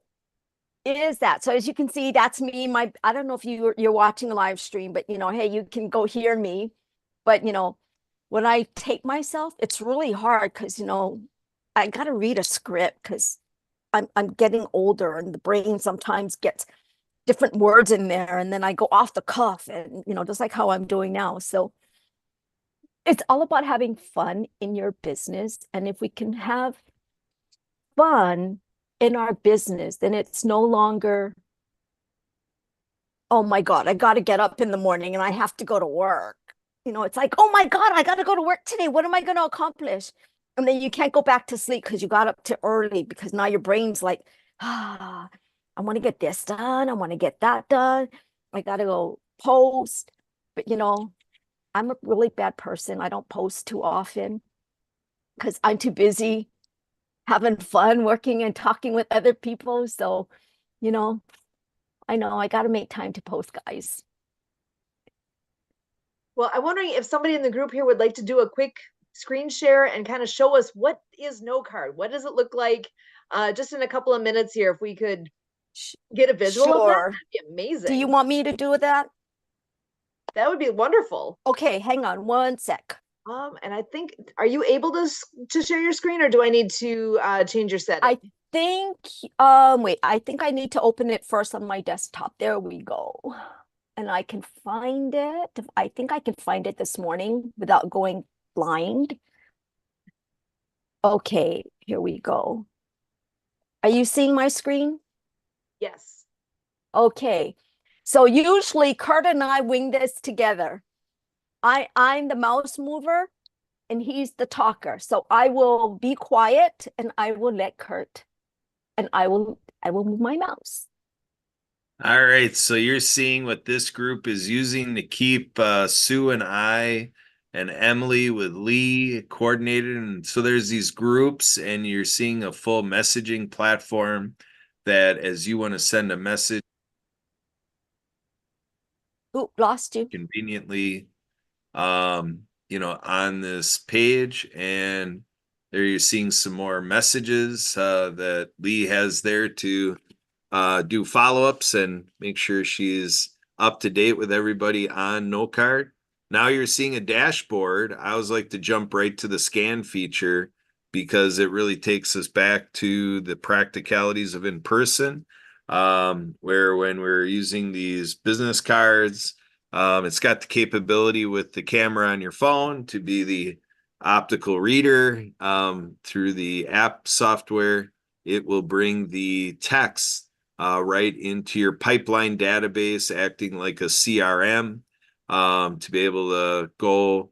is that. So as you can see, that's me. I don't know if you're watching a live stream, but hey, you can go hear me. But when I tape myself, it's really hard because I gotta read a script because I'm getting older and the brain sometimes gets different words in there, and then I go off the cuff, and just like how I'm doing now. So it's all about having fun in your business, and if we can have fun in our business, then it's no longer, oh my God, I got to get up in the morning and I have to go to work. it's like, oh my God, I got to go to work today. What am I going to accomplish? And then you can't go back to sleep because you got up too early because now your brain's like, I want to get this done. I want to get that done. I got to go post. But, I'm a really bad person. I don't post too often because I'm too busy having fun working and talking with other people. So, I know I got to make time to post, guys. Well, I'm wondering if somebody in the group here would like to do a quick screen share and kind of show us what is NoCard. What does it look like? Just in a couple of minutes here, if we could get a visual of that, Sure. that'd be amazing. Do you want me to do that? That would be wonderful. Okay, hang on one sec. And I think, are you able to share your screen, or do I need to change your setting? I think, wait, I think I need to open it first on my desktop. There we go. And I can find it. I think I can find it this morning without going blind. Okay, here we go. Are you seeing my screen? Yes. Okay. So usually Kurt and I wing this together. I'm the mouse mover and he's the talker. So I will be quiet and I will let Kurt, and I will move my mouse. All right, so you're seeing what this group is using to keep Sue and I and Emily with Lee coordinated. And so there's these groups, and you're seeing a full messaging platform that as you want to send a message, Oop, lost you. conveniently, on this page. And there you're seeing some more messages that Lee has there to do follow-ups and make sure she's up to date with everybody on NoCard. Now you're seeing a dashboard. I always like to jump right to the scan feature because it really takes us back to the practicalities of in person, where when we're using these business cards, it's got the capability with the camera on your phone to be the optical reader. Through the app software, it will bring the text right into your pipeline database, acting like a CRM, to be able to go,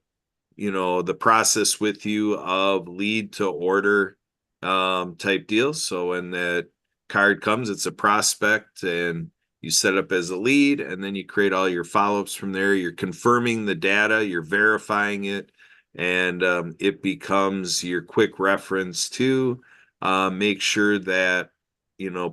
the process with you of lead to order type deals. So when that card comes, it's a prospect and you set up as a lead, and then you create all your follow-ups from there. You're confirming the data, you're verifying it, and it becomes your quick reference to make sure that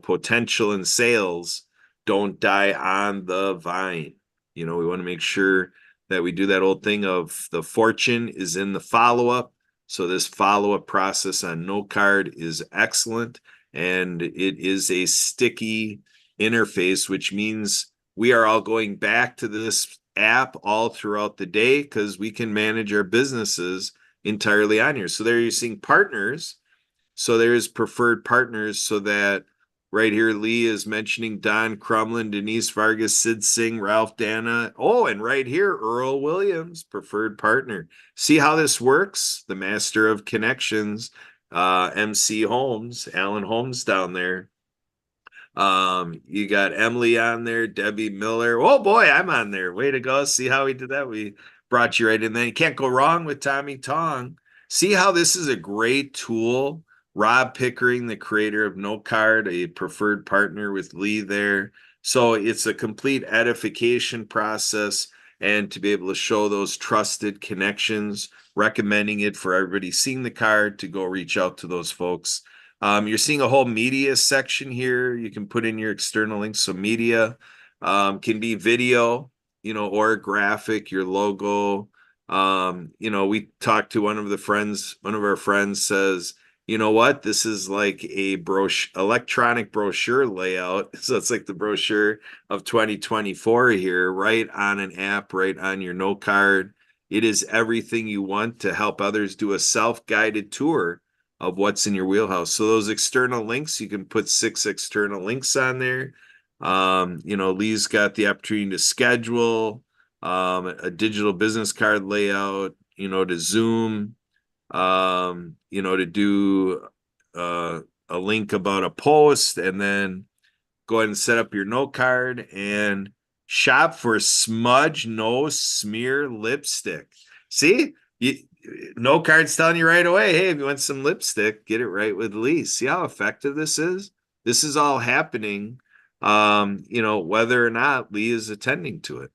potential and sales don't die on the vine. We want to make sure that we do that old thing of the fortune is in the follow-up. So this follow-up process on NoCard is excellent, and it is a sticky interface, which means we are all going back to this app all throughout the day because we can manage our businesses entirely on here. So there you're seeing partners. So there's preferred partners, so that right here, Lee is mentioning Don Crumlin, Denise Vargas, Sid Singh, Ralph Dana. Oh, and right here, Earl Williams, preferred partner. See how this works? The master of connections, MC Holmes, Alan Holmes down there. You got Emily on there, Debbie Miller. Oh boy, I'm on there. Way to go. See how we did that? We brought you right in there. You can't go wrong with Tommy Tong. See how this is a great tool. Rob Pickering, the creator of NoCard, a preferred partner with Lee there. So it's a complete edification process, and to be able to show those trusted connections, recommending it for everybody seeing the card to go reach out to those folks. You're seeing a whole media section here. You can put in your external links. So media can be video, or graphic, your logo. We talked to one of our friends says, you know what? This is like a electronic brochure layout. So it's like the brochure of 2024 here, right on an app, right on your NoCard. It is everything you want to help others do a self-guided tour of what's in your wheelhouse. So those external links, you can put 6 external links on there. Lee's got the opportunity to schedule a digital business card layout, to Zoom, to do a link about a post, and then go ahead and set up your NoCard. And Shop for Smudge No Smear Lipstick. See, No Card's telling you right away, hey, if you want some lipstick, get it right with Lee. See how effective this is? This is all happening, whether or not Lee is attending to it.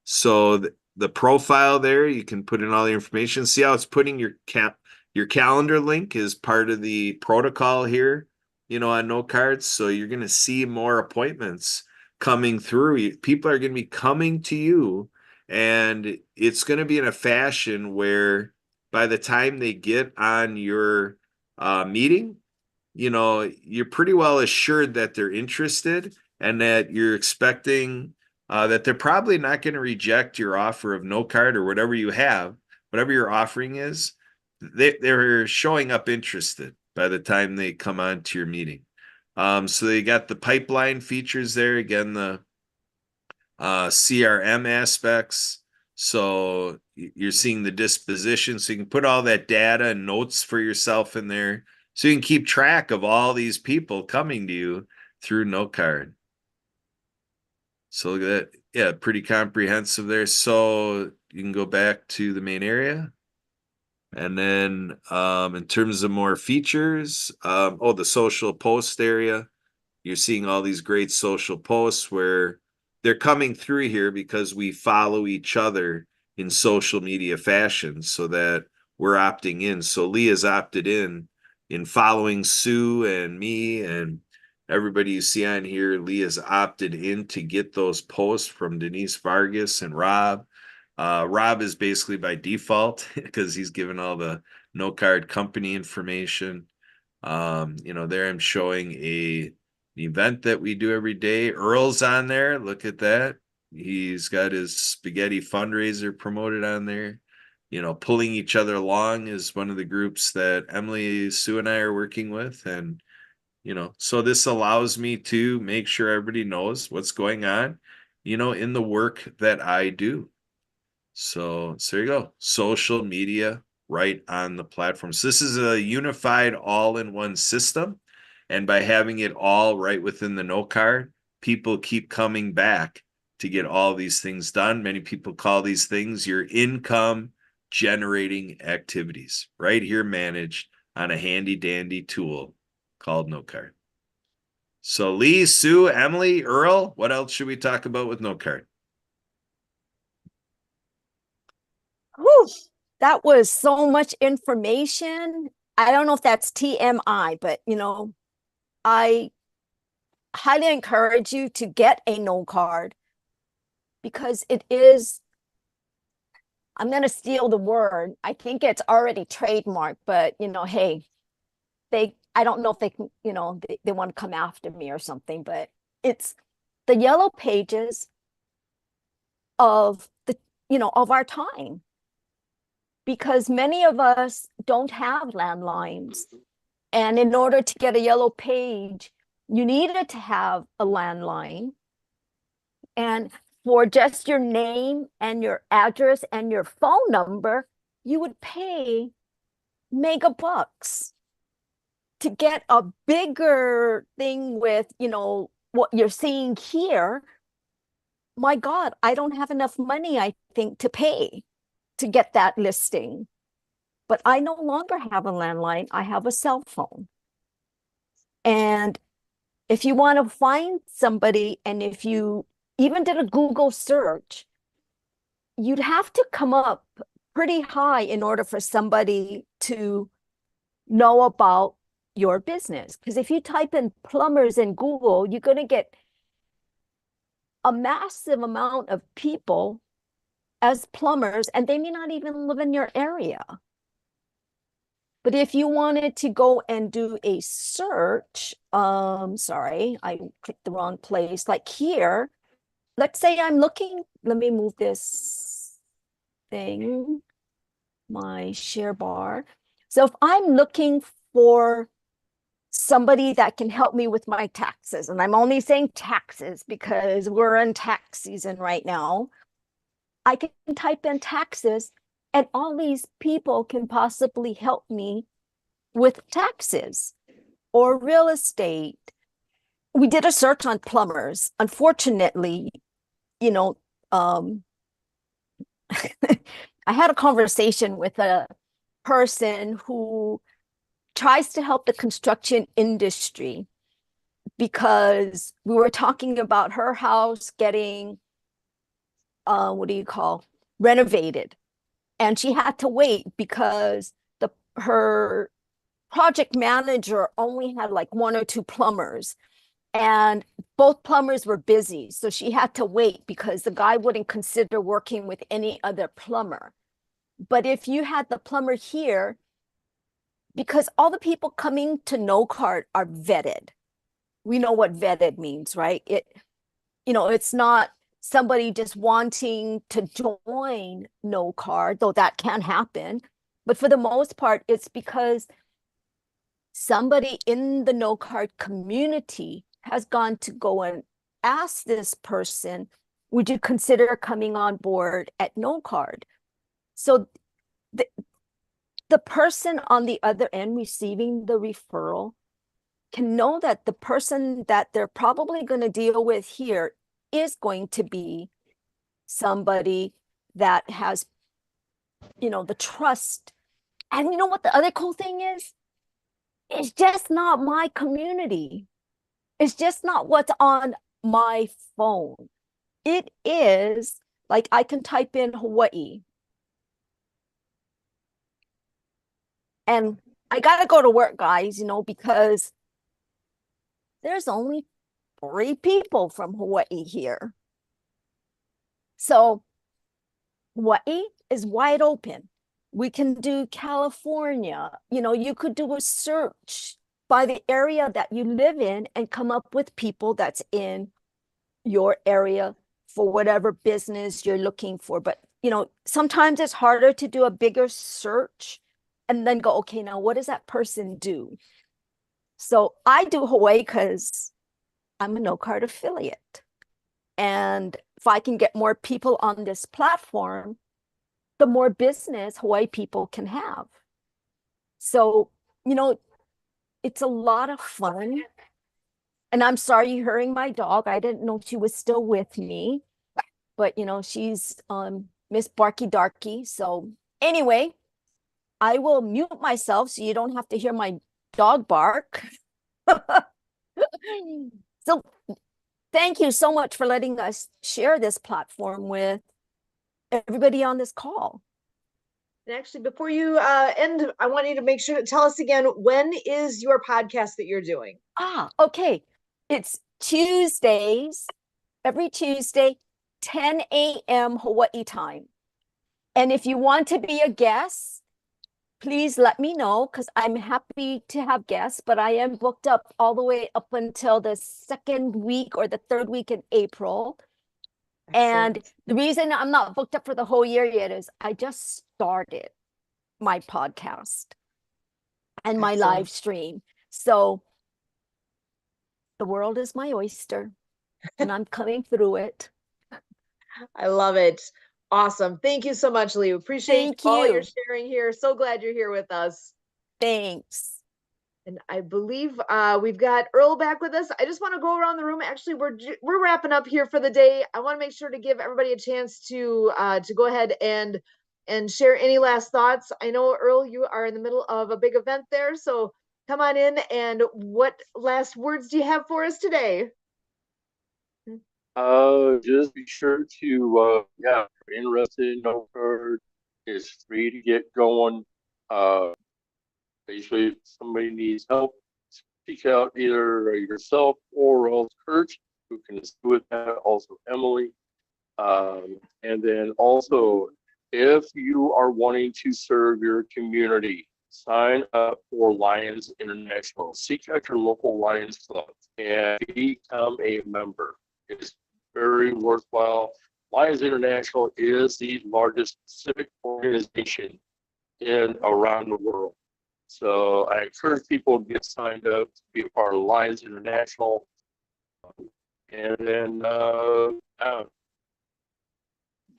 So the profile there, you can put in all the information. See how it's putting your calendar link is part of the protocol here, on No Cards. So you're going to see more appointments coming through. People are going to be coming to you, and it's going to be in a fashion where by the time they get on your meeting, you're pretty well assured that they're interested and that you're expecting that they're probably not going to reject your offer of No Card or whatever you have, whatever your offering is. They're showing up interested by the time they come on to your meeting. So they got the pipeline features there. Again, the CRM aspects. So you're seeing the disposition. So you can put all that data and notes for yourself in there. So you can keep track of all these people coming to you through No Card. So look at that. Yeah, pretty comprehensive there. So you can go back to the main area. And then in terms of more features, the social post area, you're seeing all these great social posts where they're coming through here because we follow each other in social media fashion so that we're opting in. So Lee has opted in following Sue and me and everybody you see on here. Lee has opted in to get those posts from Denise Vargas and Rob. Rob is basically by default because he's given all the No Card company information. There I'm showing an event that we do every day. Earl's on there. Look at that. He's got his spaghetti fundraiser promoted on there. Pulling each other along is one of the groups that Emily, Sue, and I are working with. And, so this allows me to make sure everybody knows what's going on, in the work that I do. So there you go. Social media right on the platform. So this is a unified all-in-one system. And by having it all right within the No Card, people keep coming back to get all these things done. Many people call these things your income generating activities, right here managed on a handy dandy tool called No Card. So Lee, Sue, Emily, Earl, what else should we talk about with No Card? Whew, that was so much information. I don't know if that's TMI, but I highly encourage you to get a No Card because it is, I'm going to steal the word. I think it's already trademarked, but hey, I don't know if they can, they want to come after me or something, but it's the yellow pages of of our time. Because many of us don't have landlines. And in order to get a yellow page, you needed to have a landline. And for just your name and your address and your phone number, you would pay mega bucks. To get a bigger thing with, what you're seeing here, my God, I don't have enough money, I think, to pay to get that listing. But I no longer have a landline. I have a cell phone. And if you want to find somebody, and if you even did a Google search, you'd have to come up pretty high in order for somebody to know about your business. Because if you type in plumbers in Google, you're going to get a massive amount of people as plumbers, and they may not even live in your area. But if you wanted to go and do a search, sorry, I clicked the wrong place. Like here, let's say I'm looking, let me move this thing, my share bar. So if I'm looking for somebody that can help me with my taxes, and I'm only saying taxes because we're in tax season right now, I can type in taxes and all these people can possibly help me with taxes or real estate. We did a search on plumbers. Unfortunately, you know, I had a conversation with a person who tries to help the construction industry because we were talking about her house getting, what do you call, renovated. And she had to wait because her project manager only had like 1 or 2 plumbers, and both plumbers were busy. So she had to wait because the guy wouldn't consider working with any other plumber. But if you had the plumber here, because all the people coming to No Card are vetted. We know what vetted means, right? It's not somebody just wanting to join No Card, though that can happen. But for the most part, it's because somebody in the No Card community has gone to go and ask this person, would you consider coming on board at No Card? So the person on the other end receiving the referral can know that the person that they're probably going to deal with here is going to be somebody that has, the trust. And you know what the other cool thing is? It's just not my community. It's just not what's on my phone. It is like I can type in Hawaii. And I got to go to work, guys, because there's only 3 people from Hawaii here. So Hawaii is wide open. We can do California. You could do a search by the area that you live in and come up with people that's in your area for whatever business you're looking for. But, sometimes it's harder to do a bigger search and then go, okay, now what does that person do? So I do Hawaii because I'm a No Card affiliate. And if I can get more people on this platform, the more business Hawaii people can have. So, it's a lot of fun. And I'm sorry you're hearing my dog. I didn't know she was still with me. But, she's Miss Barky Darky. So anyway, I will mute myself so you don't have to hear my dog bark. So thank you so much for letting us share this platform with everybody on this call. And actually, before you end, I want you to make sure to tell us again, when is your podcast that you're doing? Okay. It's Tuesdays, every Tuesday, 10 a.m. Hawaii time. And if you want to be a guest, please let me know because I'm happy to have guests, but I am booked up all the way up until the 2nd week or the 3rd week in April. Excellent. And the reason I'm not booked up for the whole year yet is I just started my podcast and my live stream. So the world is my oyster and I'm coming through it. I love it. Awesome. Thank you so much, Lee. Appreciate all your sharing here. So glad you're here with us. Thanks. And I believe we've got Earl back with us. I just want to go around the room. Actually, we're wrapping up here for the day. I want to make sure to give everybody a chance to go ahead and share any last thoughts. I know, Earl, you are in the middle of a big event there, so come on in. And what last words do you have for us today? Just be sure to, if you're interested in No Card, it's free to get going. Basically, if somebody needs help, speak out either yourself or else Kurt, who can assist with that, also Emily. And then also, if you are wanting to serve your community, sign up for Lions International. Seek out your local Lions Club and become a member. It's very worthwhile. Lions International is the largest civic organization around the world. So I encourage people to get signed up to be a part of Lions International. And then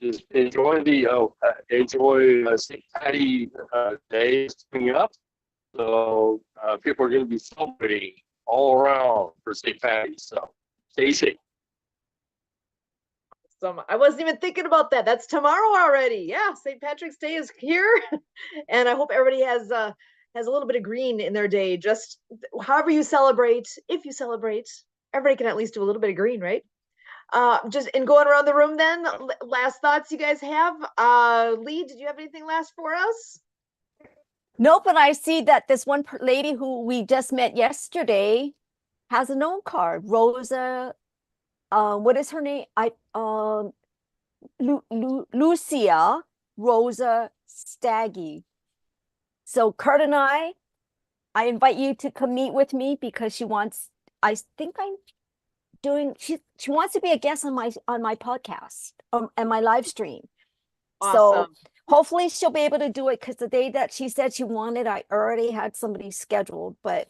just enjoy St. Patty Day coming up. So people are going to be celebrating all around for St. Patty. So stay safe. Awesome. I wasn't even thinking about that. That's tomorrow already. Yeah, St. Patrick's Day is here. And I hope everybody has a little bit of green in their day. Just however you celebrate, if you celebrate, everybody can at least do a little bit of green, right? Just in going around the room then, last thoughts you guys have. Lee, did you have anything last for us? No, but I see that this one lady who we just met yesterday has a known card. Rosa, what is her name? Lucia Rosa Staggy. So Kurt and I invite you to come meet with me because she wants, I think I'm doing, she wants to be a guest on my podcast and my live stream. Awesome. So hopefully she'll be able to do it because the day that she said she wanted, I already had somebody scheduled. But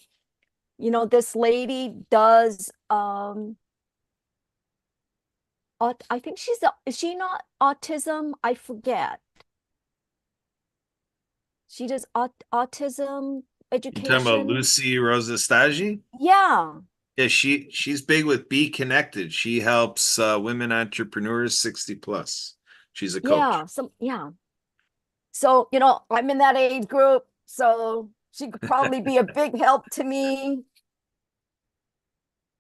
you know, this lady does I think is she not autism? I forget. She does autism You education. talking about Lucy Rosa Staggi? Yeah. Yeah, she's big with Be Connected. She helps women entrepreneurs 60 plus. She's a coach. Yeah. So, you know, I'm in that age group, so she could probably be a big help to me.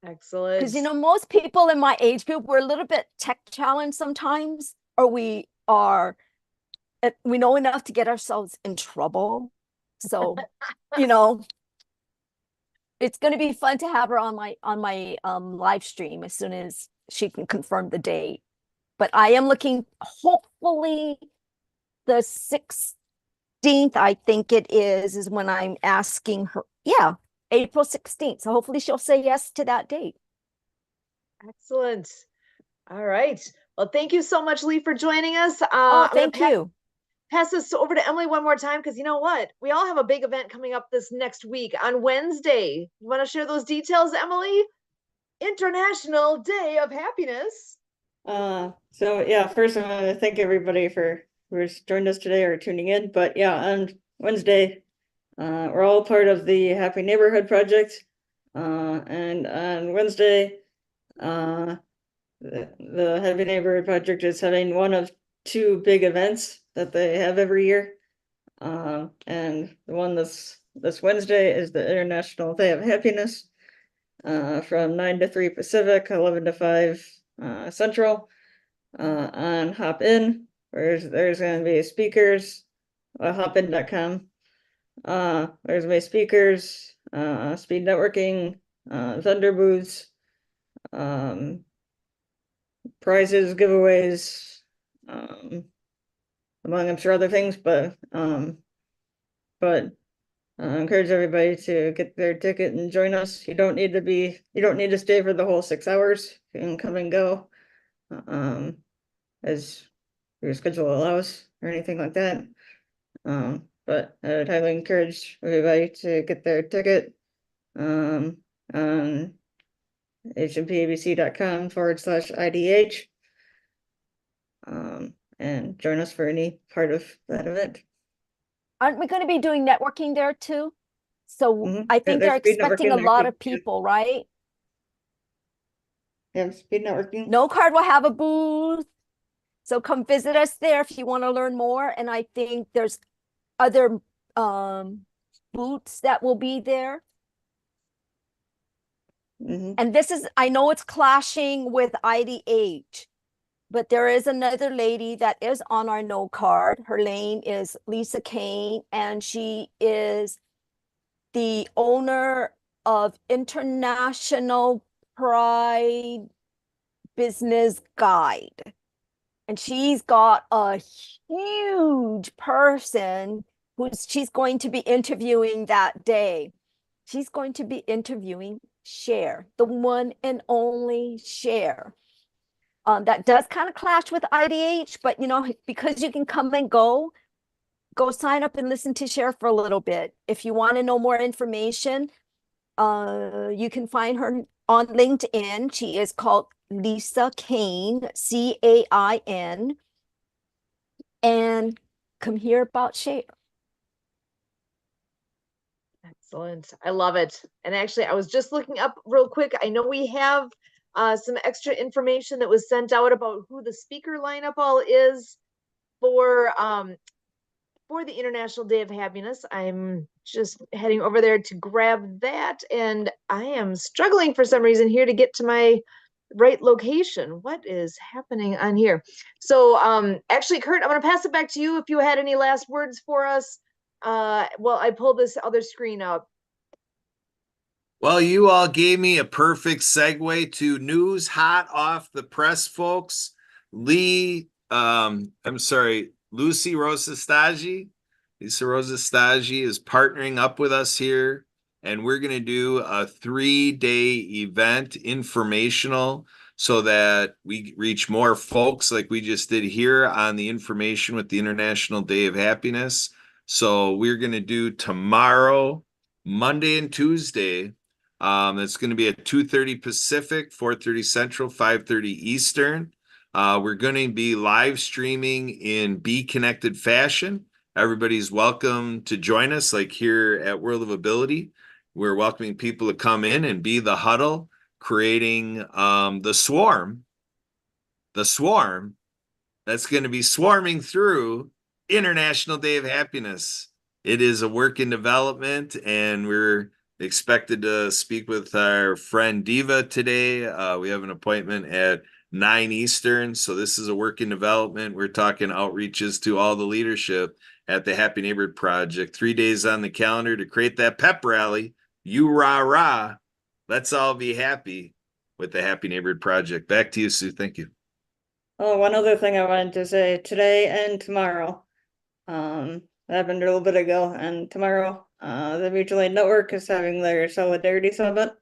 Excellent. Because, you know, most people in my age group, we're a little bit tech challenged sometimes, or we know enough to get ourselves in trouble. So, you know, it's going to be fun to have her on my live stream as soon as she can confirm the date. But I am looking, hopefully the 16th, I think it is when I'm asking her. Yeah, April 16th. So hopefully she'll say yes to that date. Excellent. All right. Well, thank you so much, Lee, for joining us. Thank you. Pass this over to Emily one more time because you know what? We all have a big event coming up this next week on Wednesday. You want to share those details, Emily? International Day of Happiness. So yeah, first I want to thank everybody for who's joined us today or tuning in. But yeah, on Wednesday, we're all part of the Happy Neighborhood Project. And on Wednesday, the Happy Neighborhood Project is having one of two big events that they have every year. And the one this Wednesday is the International Day of Happiness, from 9 to 3 Pacific, 11 to 5 Central, on Hopin. There's going to be speakers, hopin.com. There's going to be speakers, speed networking, vendor booths, prizes, giveaways, among I'm sure other things, but I encourage everybody to get their ticket and join us. You don't need to stay for the whole 6 hours. You can come and go, as your schedule allows or anything like that. But I would highly encourage everybody to get their ticket, on hmpabc.com/IDH, and join us for any part of that event. Aren't we going to be doing networking there too? So I think Yeah, they're there's speed expecting a networking lot there, of people, right? Yeah, speed networking. No Card will have a booth. So come visit us there if you want to learn more. And I think there's other booths that will be there. And this is, I know it's clashing with IDH, but there is another lady that is on our no card. Her name is Lisa Kane, and she is the owner of International Pride Business Guide. And she's got a huge person who she's going to be interviewing that day. She's going to be interviewing Cher, the one and only Cher. That does kind of clash with IDH, but you know, because you can come and go sign up and listen to Cher for a little bit. If you want to know more information, you can find her on LinkedIn. She is called Lisa Kane, Cain, and come hear about Cher. Excellent. I love it. And actually, I was just looking up real quick. I know we have some extra information that was sent out about who the speaker lineup all is for the International Day of Happiness. I'm just heading over there to grab that, and I am struggling for some reason here to get to my right location. What is happening on here? So actually, Kurt, I'm going to pass it back to you if you had any last words for us. Well, I pulled this other screen up. Well, you all gave me a perfect segue to news hot off the press, folks. Lucy Rosastagi. Lisa Rosastagi is partnering up with us here, and we're going to do a 3-day event informational so that we reach more folks like we just did here on the information with the International Day of Happiness. So we're going to do tomorrow, Monday and Tuesday. It's going to be at 2:30 Pacific, 4:30 Central, 5:30 Eastern. We're going to be live streaming in Be Connected fashion. Everybody's welcome to join us, like here at World of Ability. We're welcoming people to come in and be the huddle, creating the swarm that's going to be swarming through International Day of Happiness. It is a work in development, and we're expected to speak with our friend Diva today. We have an appointment at 9 Eastern. So this is a work in development. We're talking outreaches to all the leadership at the Happy Neighborhood Project. 3 days on the calendar to create that pep rally. You rah rah. Let's all be happy with the Happy Neighborhood Project. Back to you, Sue. Thank you. Oh, one other thing I wanted to say today and tomorrow. That happened a little bit ago, and tomorrow, the Mutual Aid Network is having their Solidarity Summit.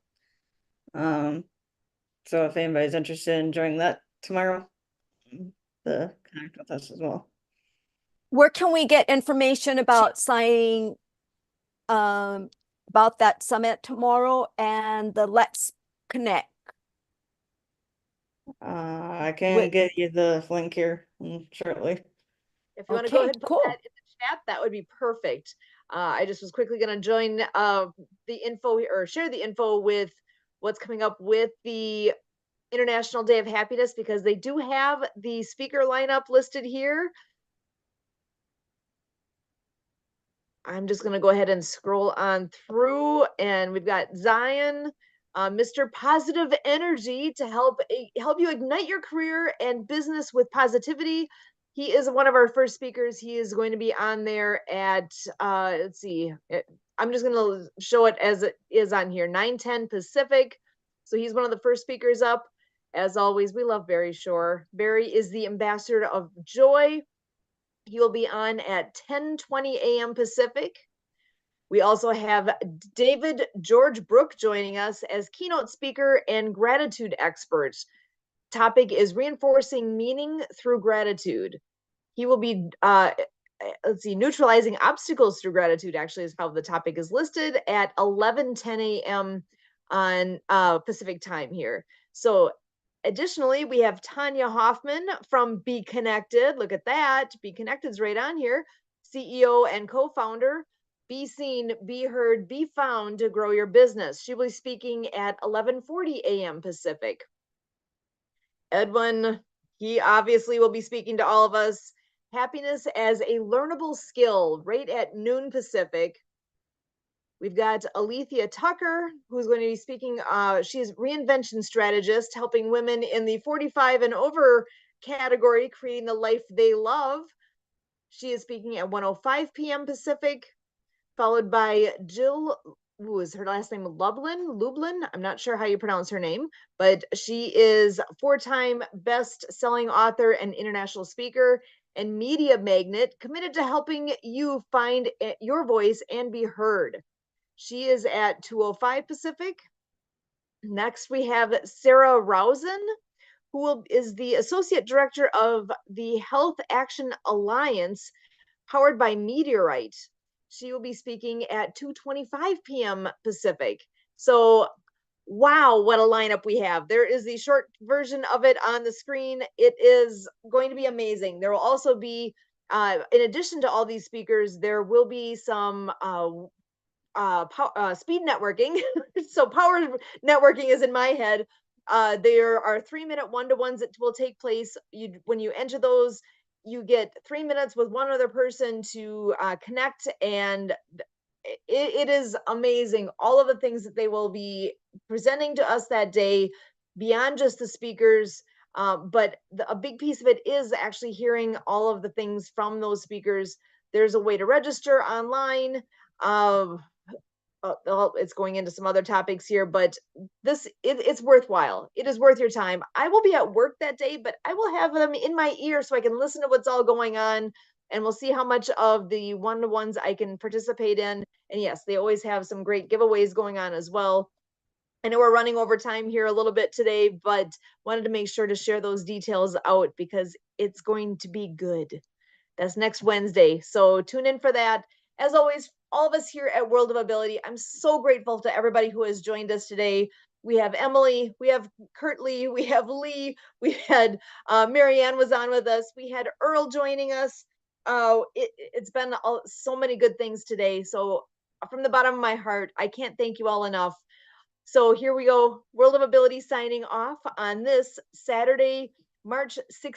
So if anybody's interested in joining that tomorrow, connect with us as well. Where can we get information about signing about that summit tomorrow and the Let's Connect? I can get you the link here shortly. If you want to go ahead and put that in the chat, that would be perfect. I just was quickly going to join the info or share the info with what's coming up with the International Day of Happiness, because they do have the speaker lineup listed here. I'm just going to go ahead and scroll on through, and we've got Zion, Mr. Positive Energy, to help you ignite your career and business with positivity. He is one of our first speakers. He is going to be on there at, let's see, I'm just going to show it as it is on here, 9:10 Pacific. So he's one of the first speakers up. As always, we love Barry Shore. Barry is the ambassador of joy. He will be on at 10:20 a.m. Pacific. We also have David George Brook joining us as keynote speaker and gratitude expert. Topic is reinforcing meaning through gratitude. He will be, neutralizing obstacles through gratitude, actually, is how the topic is listed, at 11:10 a.m. on Pacific time here. So additionally, we have Tanya Hoffman from Be Connected. Look at that. Be Connected's right on here. CEO and co-founder. Be seen, be heard, be found to grow your business. She will be speaking at 11:40 a.m. Pacific. Edwin, he obviously will be speaking to all of us. Happiness as a learnable skill, right at noon Pacific. We've got Alethea Tucker, who's going to be speaking. She's reinvention strategist, helping women in the 45 and over category creating the life they love. She is speaking at 1:05 p.m. Pacific, followed by Jill, who is her last name, Lublin. I'm not sure how you pronounce her name, but she is 4-time best-selling author and international speaker and media magnet, committed to helping you find your voice and be heard. She is at 2:05 Pacific. Next, we have Sarah Rosen, who is the Associate Director of the Health Action Alliance, powered by Meteorite. She will be speaking at 2:25 p.m. Pacific. So, wow, what a lineup we have. There is the short version of it on the screen. It is going to be amazing. There will also be, in addition to all these speakers, there will be some speed networking. So power networking is in my head. There are 3-minute one-to-ones that will take place. When you enter those, you get 3 minutes with one other person to connect, and it is amazing. All of the things that they will be presenting to us that day, beyond just the speakers. But a big piece of it is actually hearing all of the things from those speakers. There's a way to register online. It's going into some other topics here, but it's worthwhile. It is worth your time. I will be at work that day, but I will have them in my ear so I can listen to what's all going on, and we'll see how much of the one-to-ones I can participate in. And yes, they always have some great giveaways going on as well. I know we're running over time here a little bit today, but wanted to make sure to share those details out because it's going to be good. That's next Wednesday. So tune in for that. As always, all of us here at World of Ability, I'm so grateful to everybody who has joined us today. We have Emily, we have Kurt Lee, we have Lee, we had Marianne was on with us, we had Earl joining us. It's been so many good things today. So from the bottom of my heart, I can't thank you all enough. So here we go. World of Ability signing off on this Saturday, March 16th.